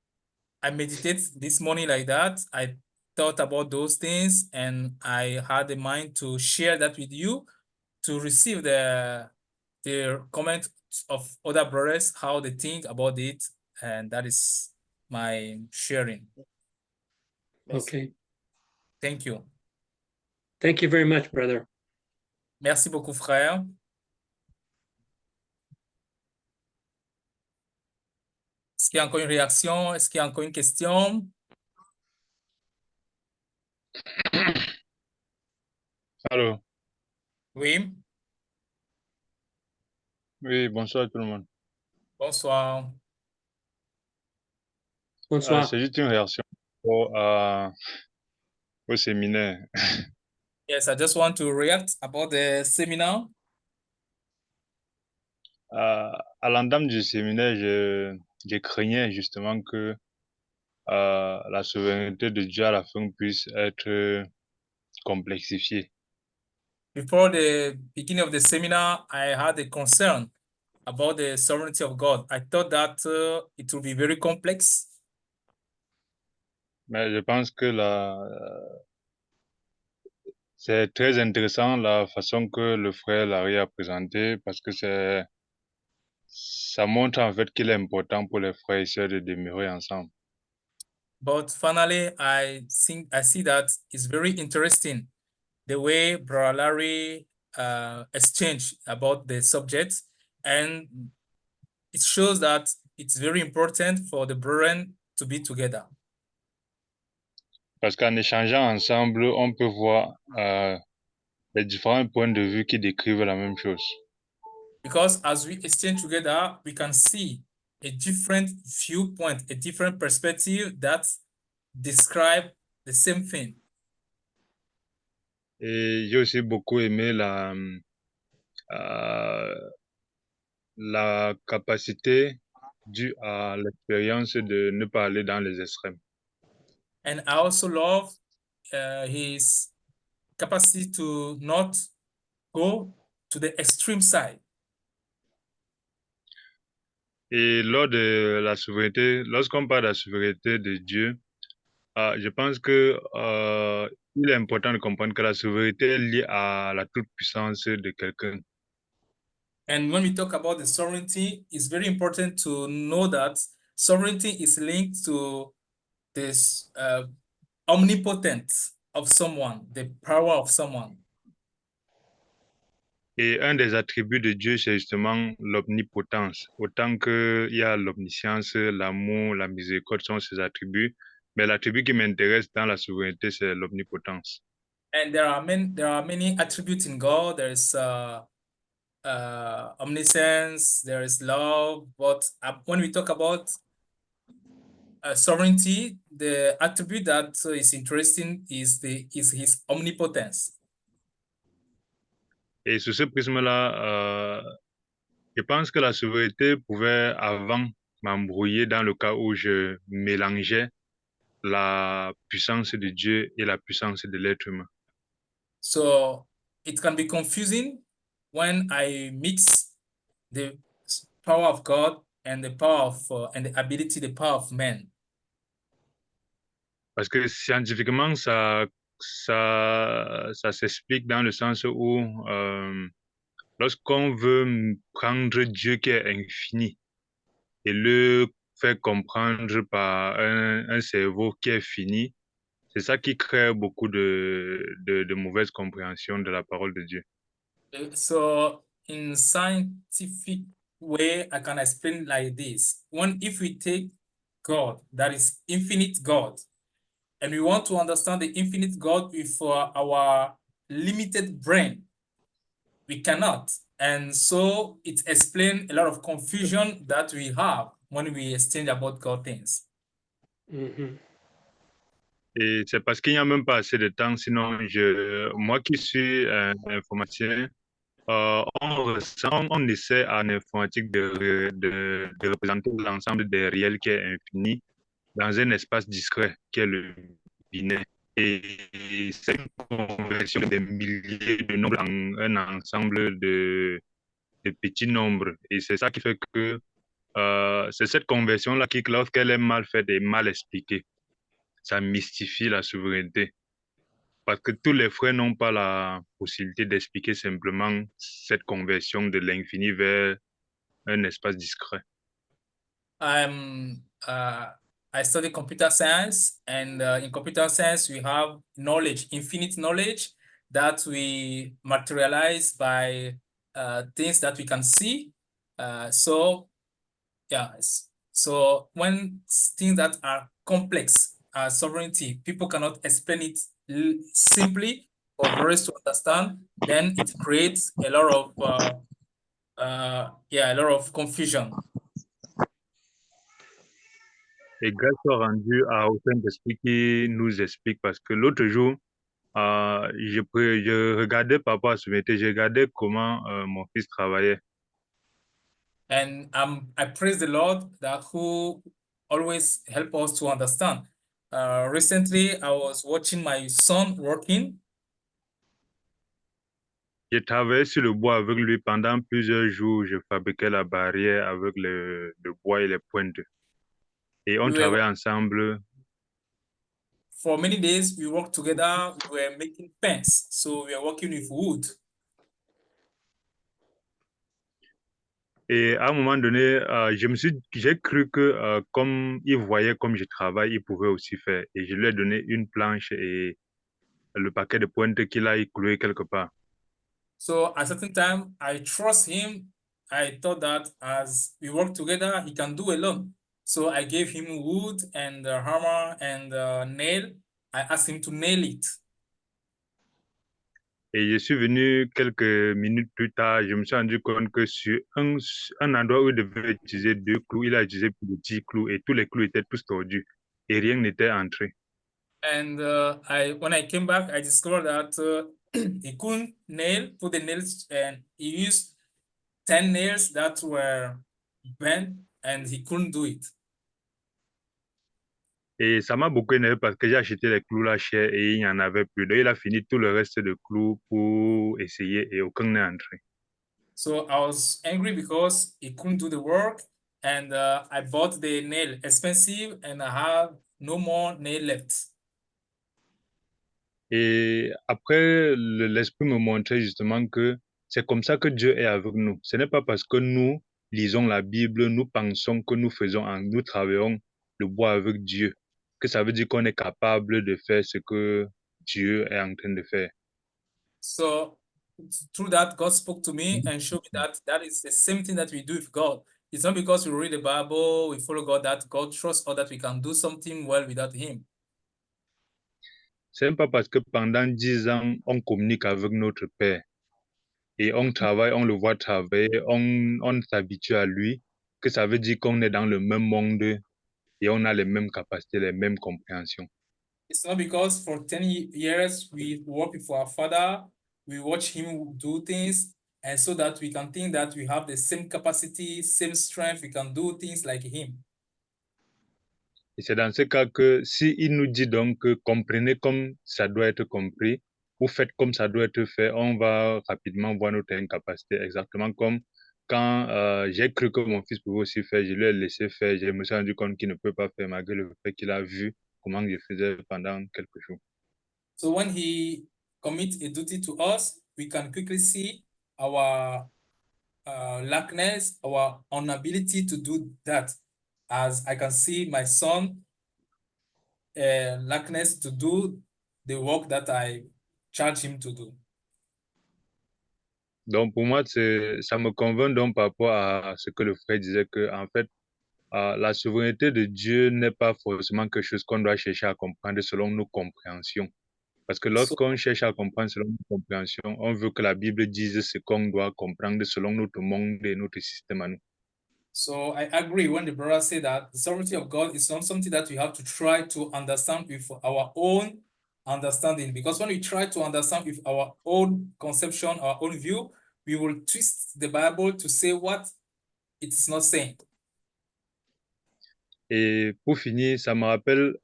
S2: I meditated this morning like that. I thought about those things and I had in mind to share that with you to receive the comment of other brothers, how they think about it. And that is my sharing.
S5: Merci.
S1: Okay.
S2: Thank you.
S1: Thank you very much, brother.
S2: Merci beaucoup, frère. Est-ce qu'il y a encore une réaction? Est-ce qu'il y a encore une question?
S6: Allô,
S2: Oui,
S6: oui, bonsoir tout le monde.
S2: bonsoir.
S1: Bonsoir.
S6: C'est juste une réaction au séminaire.
S2: Yes, I just want to react about the seminar.
S6: À l'entame du séminaire, je craignais justement que la souveraineté de Dieu à la fin puisse être complexifiée.
S2: Before the beginning of the seminar, I had a concern about the sovereignty of God. I thought that it would be very complex.
S6: Mais je pense que c'est très intéressant la façon que le frère Larry a présenté parce que ça montre en fait qu'il est important pour les frères et sœurs de demeurer ensemble.
S2: But finally, I see that it's very interesting the way Brother Larry exchanged about the subject, and it shows that it's very important for the brethren to be together.
S6: Parce qu'en échangeant ensemble, on peut voir les différents points de vue qui décrivent la même chose.
S2: Because as we exchange together, we can see a different viewpoint, a different perspective that describe the same thing.
S6: Et j'ai aussi beaucoup aimé la capacité due à l'expérience de ne pas aller dans les extrêmes.
S2: And I also love his capacity to not go to the extreme side.
S6: Et lors de la souveraineté, lorsqu'on parle de la souveraineté de Dieu, je pense que il est important de comprendre que la souveraineté est liée à la toute-puissance de quelqu'un.
S2: And when we talk about the sovereignty, it's very important to know that sovereignty is linked to this omnipotence of someone, the power of someone.
S6: Et un des attributs de Dieu, c'est justement l'omnipotence. Autant qu'il y a l'omniscience, l'amour, la miséricorde sont ses attributs. Mais l'attribut qui m'intéresse dans la souveraineté, c'est l'omnipotence.
S2: And there are many attributes in God. There is omniscience, there is love. But when we talk about sovereignty, the attribute that is interesting is his omnipotence.
S6: Et sous ce prisme-là, je pense que la souveraineté pouvait avant m'embrouiller dans le cas où je mélangeais la puissance de Dieu et la puissance de l'être humain.
S2: So it can be confusing when I mix the power of God and the power of and the ability, the power of man.
S6: Parce que scientifiquement, ça s'explique dans le sens où lorsqu'on veut prendre Dieu qui est infini et le faire comprendre par un cerveau qui est fini, c'est ça qui crée beaucoup de mauvaises compréhensions de la parole de Dieu.
S2: So in scientific way, I can explain like this. If we take God, that is infinite God, and we want to understand the infinite God with our limited brain, we cannot. And so it explains a lot of confusion that we have when we exchange about God things.
S1: Mhm.
S6: Et c'est parce qu'il n'y a même pas assez de temps, sinon moi qui suis informaticien, on essaie en informatique de représenter l'ensemble des réels qui est infini dans un espace discret qui est le binaire. Et c'est une conversion des milliers de nombres en un ensemble de petits nombres. Et c'est ça qui fait que c'est cette conversion-là qui, lorsqu'elle est mal faite et mal expliquée, ça mystifie la souveraineté. Parce que tous les frères n'ont pas la possibilité d'expliquer simplement cette conversion de l'infini vers un espace discret.
S2: I study computer science, and in computer science, we have knowledge, infinite knowledge that we materialize by things that we can see. So when things that are complex, sovereignty, people cannot explain it simply or for us to understand, then it creates a lot of confusion.
S6: Et grâce soit rendue à Saint-Esprit qui nous explique, parce que l'autre jour, je regardais par rapport à ce métier, je regardais comment mon fils travaillait.
S2: And I praise the Lord that who always help us to understand. Recently, I was watching my son working.
S6: J'ai travaillé sur le bois avec lui pendant plusieurs jours. Je fabriquais la barrière avec le bois et les pointes. Et on travaillait ensemble.
S2: For many days, we worked together. We were making pens. So we are working with wood.
S6: Et à un moment donné, j'ai cru que comme il voyait comme je travaille, il pouvait aussi faire. Et je lui ai donné une planche et le paquet de pointes qu'il a cloué quelque part.
S2: So at a certain time, I trust him. I thought that as we work together, he can do alone. So I gave him wood and a hammer and a nail. I asked him to nail it.
S6: Et je suis venu quelques minutes plus tard, je me suis rendu compte que sur un endroit où il devait utiliser 2 clous, il a utilisé plus de 10 clous et tous les clous étaient tous tordus et rien n'était entré.
S2: And when I came back, I discovered that he couldn't put the nails, and he used 10 nails that were bent, and he couldn't do it.
S6: Et ça m'a beaucoup énervé parce que j'ai acheté les clous là chers et il n'y en avait plus. Donc il a fini tout le reste de clous pour essayer et aucun n'est entré.
S2: So I was angry because he couldn't do the work, and I bought the nail expensive, and I have no more nail left.
S6: Et après, l'Esprit me montrait justement que c'est comme ça que Dieu est avec nous. Ce n'est pas parce que nous lisons la Bible, nous pensons que nous travaillons le bois avec Dieu, que ça veut dire qu'on est capable de faire ce que Dieu est en train de faire.
S2: So through that, God spoke to me and showed me that that is the same thing that we do with God. It's not because we read the Bible, we follow God, that God trusts us that we can do something well without Him.
S6: Ce n'est pas parce que pendant 10 ans, on communique avec notre Père et on travaille, on le voit travailler, on s'habitue à lui, que ça veut dire qu'on est dans le même monde et on a les mêmes capacités, les mêmes compréhensions.
S2: It's not because for 10 years we work with our father, we watch him do things, and so that we can think that we have the same capacity, same strength, we can do things like him.
S6: Et c'est dans ce cas que si il nous dit donc que comprenez comme ça doit être compris, ou faites comme ça doit être fait, on va rapidement voir notre incapacité, exactement comme quand j'ai cru que mon fils pouvait aussi faire, je lui ai laissé faire, je me suis rendu compte qu'il ne peut pas faire malgré le fait qu'il a vu comment je faisais pendant quelques jours.
S2: So when he commits a duty to us, we can quickly see our lackness, our inability to do that. As I can see my son lackness to do the work that I charge him to do.
S6: Donc pour moi, ça me convainc donc par rapport à ce que le frère disait que en fait, la souveraineté de Dieu n'est pas forcément quelque chose qu'on doit chercher à comprendre selon nos compréhensions. Parce que lorsqu'on cherche à comprendre selon nos compréhensions, on veut que la Bible dise ce qu'on doit comprendre selon notre monde et notre système à nous.
S2: So I agree when the brother said that the sovereignty of God is not something that we have to try to understand with our own understanding. Because when we try to understand with our own conception, our own view, we will twist the Bible to say what it's not saying.
S6: Et pour finir, ça me rappelle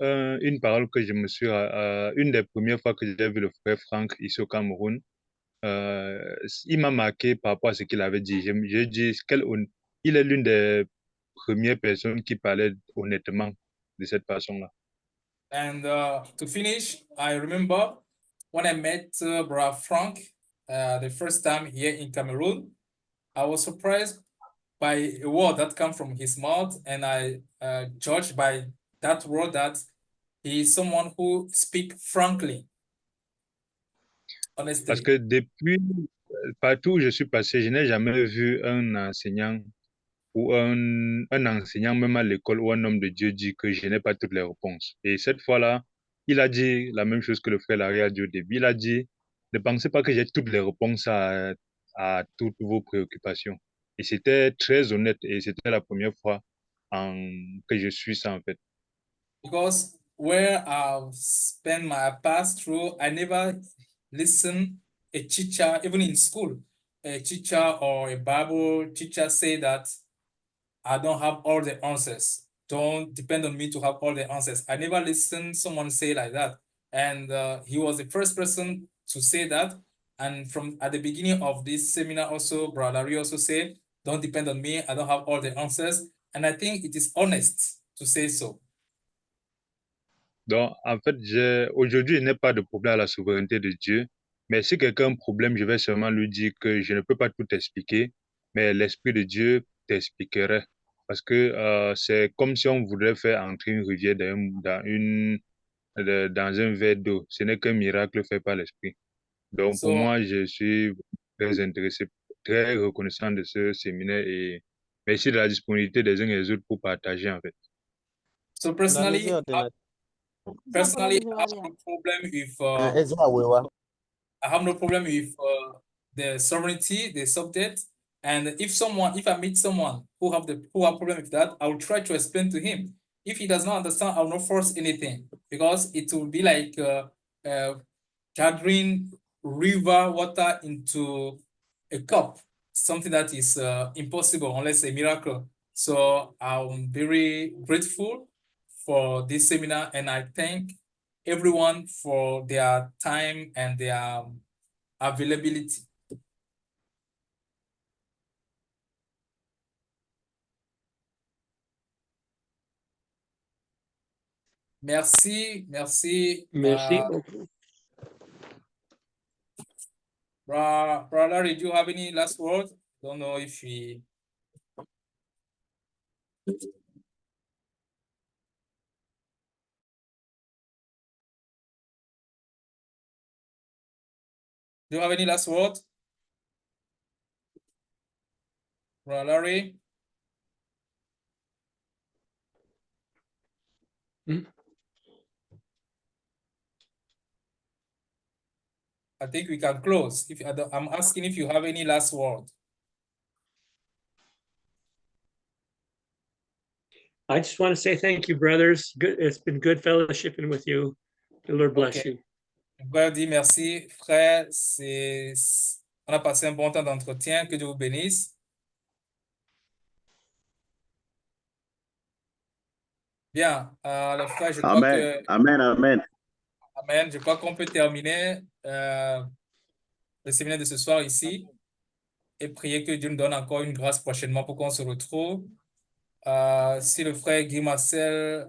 S6: une parole que je me suis, une des premières fois que j'ai vu le frère Franck ici au Cameroun. Il m'a marqué par rapport à ce qu'il avait dit. J'ai dit il est l'une des premières personnes qui parlait honnêtement de cette façon-là.
S2: And to finish, I remember when I met Brother Frank the first time here in Cameroon, I was surprised by a word that came from his mouth, and I judged by that word that he is someone who speaks frankly, honestly.
S6: Parce que depuis, partout où je suis passé, je n'ai jamais vu un enseignant ou un enseignant, même à l'école, ou un homme de Dieu dit que je n'ai pas toutes les réponses. Et cette fois-là, il a dit la même chose que le frère Larry a dit au début. Il a dit, ne pensez pas que j'ai toutes les réponses à toutes vos préoccupations. Et c'était très honnête et c'était la première fois que je suis ça en fait.
S2: Because where I've spent my past through, I never listened a teacher, even in school, a teacher or a Bible teacher say that I don't have all the answers. Don't depend on me to have all the answers. I never listened someone say like that. And he was the first person to say that. And from at the beginning of this seminar also, Brother Larry also said, don't depend on me. I don't have all the answers. And I think it is honest to say so.
S6: Donc, en fait, aujourd'hui, je n'ai pas de problème à la souveraineté de Dieu, mais si quelqu'un a un problème, je vais seulement lui dire que je ne peux pas tout expliquer, mais l'Esprit de Dieu t'expliquerait. Parce que c'est comme si on voudrait faire entrer une rivière dans un verre d'eau. Ce n'est qu'un miracle fait par l'Esprit. Donc, pour moi, je suis très intéressé, très reconnaissant de ce séminaire et merci de la disponibilité des uns et des autres pour partager, en fait.
S2: So personally, I have no problem with I have no problem with the sovereignty, the subject. And if I meet someone who have problem with that, I will try to explain to him. If he does not understand, I will not force anything, because it will be like gathering river water into a cup, something that is impossible unless a miracle. So I'm very grateful for this seminar, and I thank everyone for their time and their availability. Merci.
S1: Merci beaucoup.
S2: Brother, did you have any last words? Don't know if he... Do you have any last words? Brother Larry? I think we can close. I'm asking if you have any last word.
S1: I just want to say thank you, brothers. Good. It's been good fellowshipping with you. The Lord bless
S2: Ok.
S1: you.
S2: Le frère dit merci, frère. On a passé un bon temps d'entretien. Que Dieu vous bénisse. Bien, le frère, je crois
S3: Amen.
S2: que,
S3: Amen. Amen.
S2: amen, je crois qu'on peut terminer le séminaire de ce soir ici et prier que Dieu nous donne encore une grâce prochainement pour qu'on se retrouve. Si le frère Guy Marcel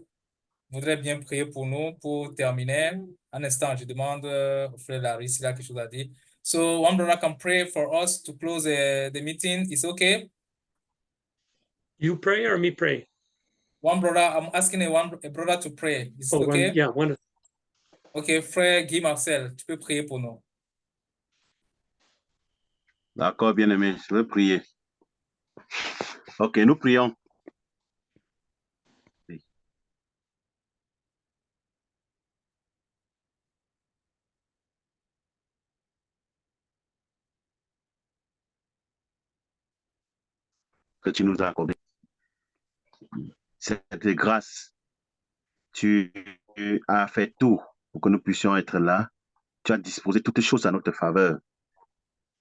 S2: voudrait bien prier pour nous pour terminer. Un instant, je demande au frère Larry s'il a quelque chose à dire. So one brother can pray for us to close the meeting. It's okay?
S1: You pray or me pray?
S2: One brother, I'm asking a brother to pray. Is it
S1: Oh,
S2: okay?
S1: yeah, one.
S2: Ok, frère Guy Marcel, tu peux prier pour nous.
S3: D'accord, bien-aimé, je vais prier. Ok, nous prions. Que tu nous as accordé cette grâce. Tu as fait tout pour que nous puissions être là. Tu as disposé toutes choses à notre faveur.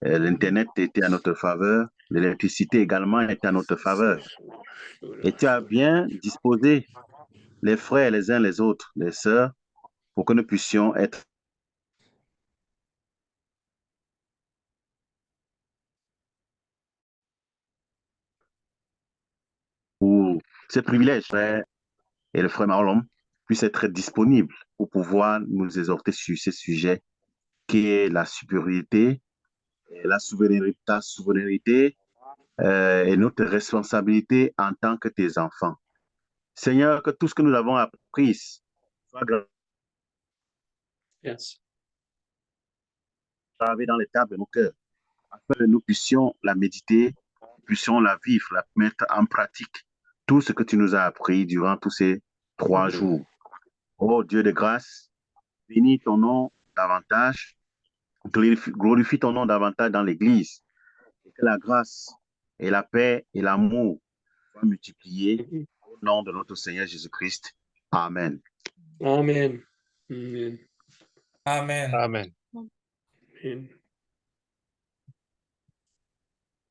S3: L'Internet était à notre faveur. L'électricité également était à notre faveur. Et tu as bien disposé les frères les uns les autres, les sœurs, pour que nous puissions être pour ce privilège, frère et le frère Marlon puissent être disponibles pour pouvoir nous exhorter sur ce sujet qui est la supériorité, la souveraineté, ta souveraineté et notre responsabilité en tant que tes enfants. Seigneur, que tout ce que nous avons appris soit
S1: Yes.
S3: gravé dans les tables de nos cœurs, afin que nous puissions la méditer, puissions la vivre, la mettre en pratique. Tout ce que tu nous as appris durant tous ces 3 jours. Oh Dieu de grâce, bénis ton nom davantage, glorifie ton nom davantage dans l'Église, et que la grâce et la paix et l'amour soient multipliés au nom de notre Seigneur Jésus-Christ. Amen.
S1: Amen. Amen.
S2: Amen.
S6: Amen.
S1: Amen.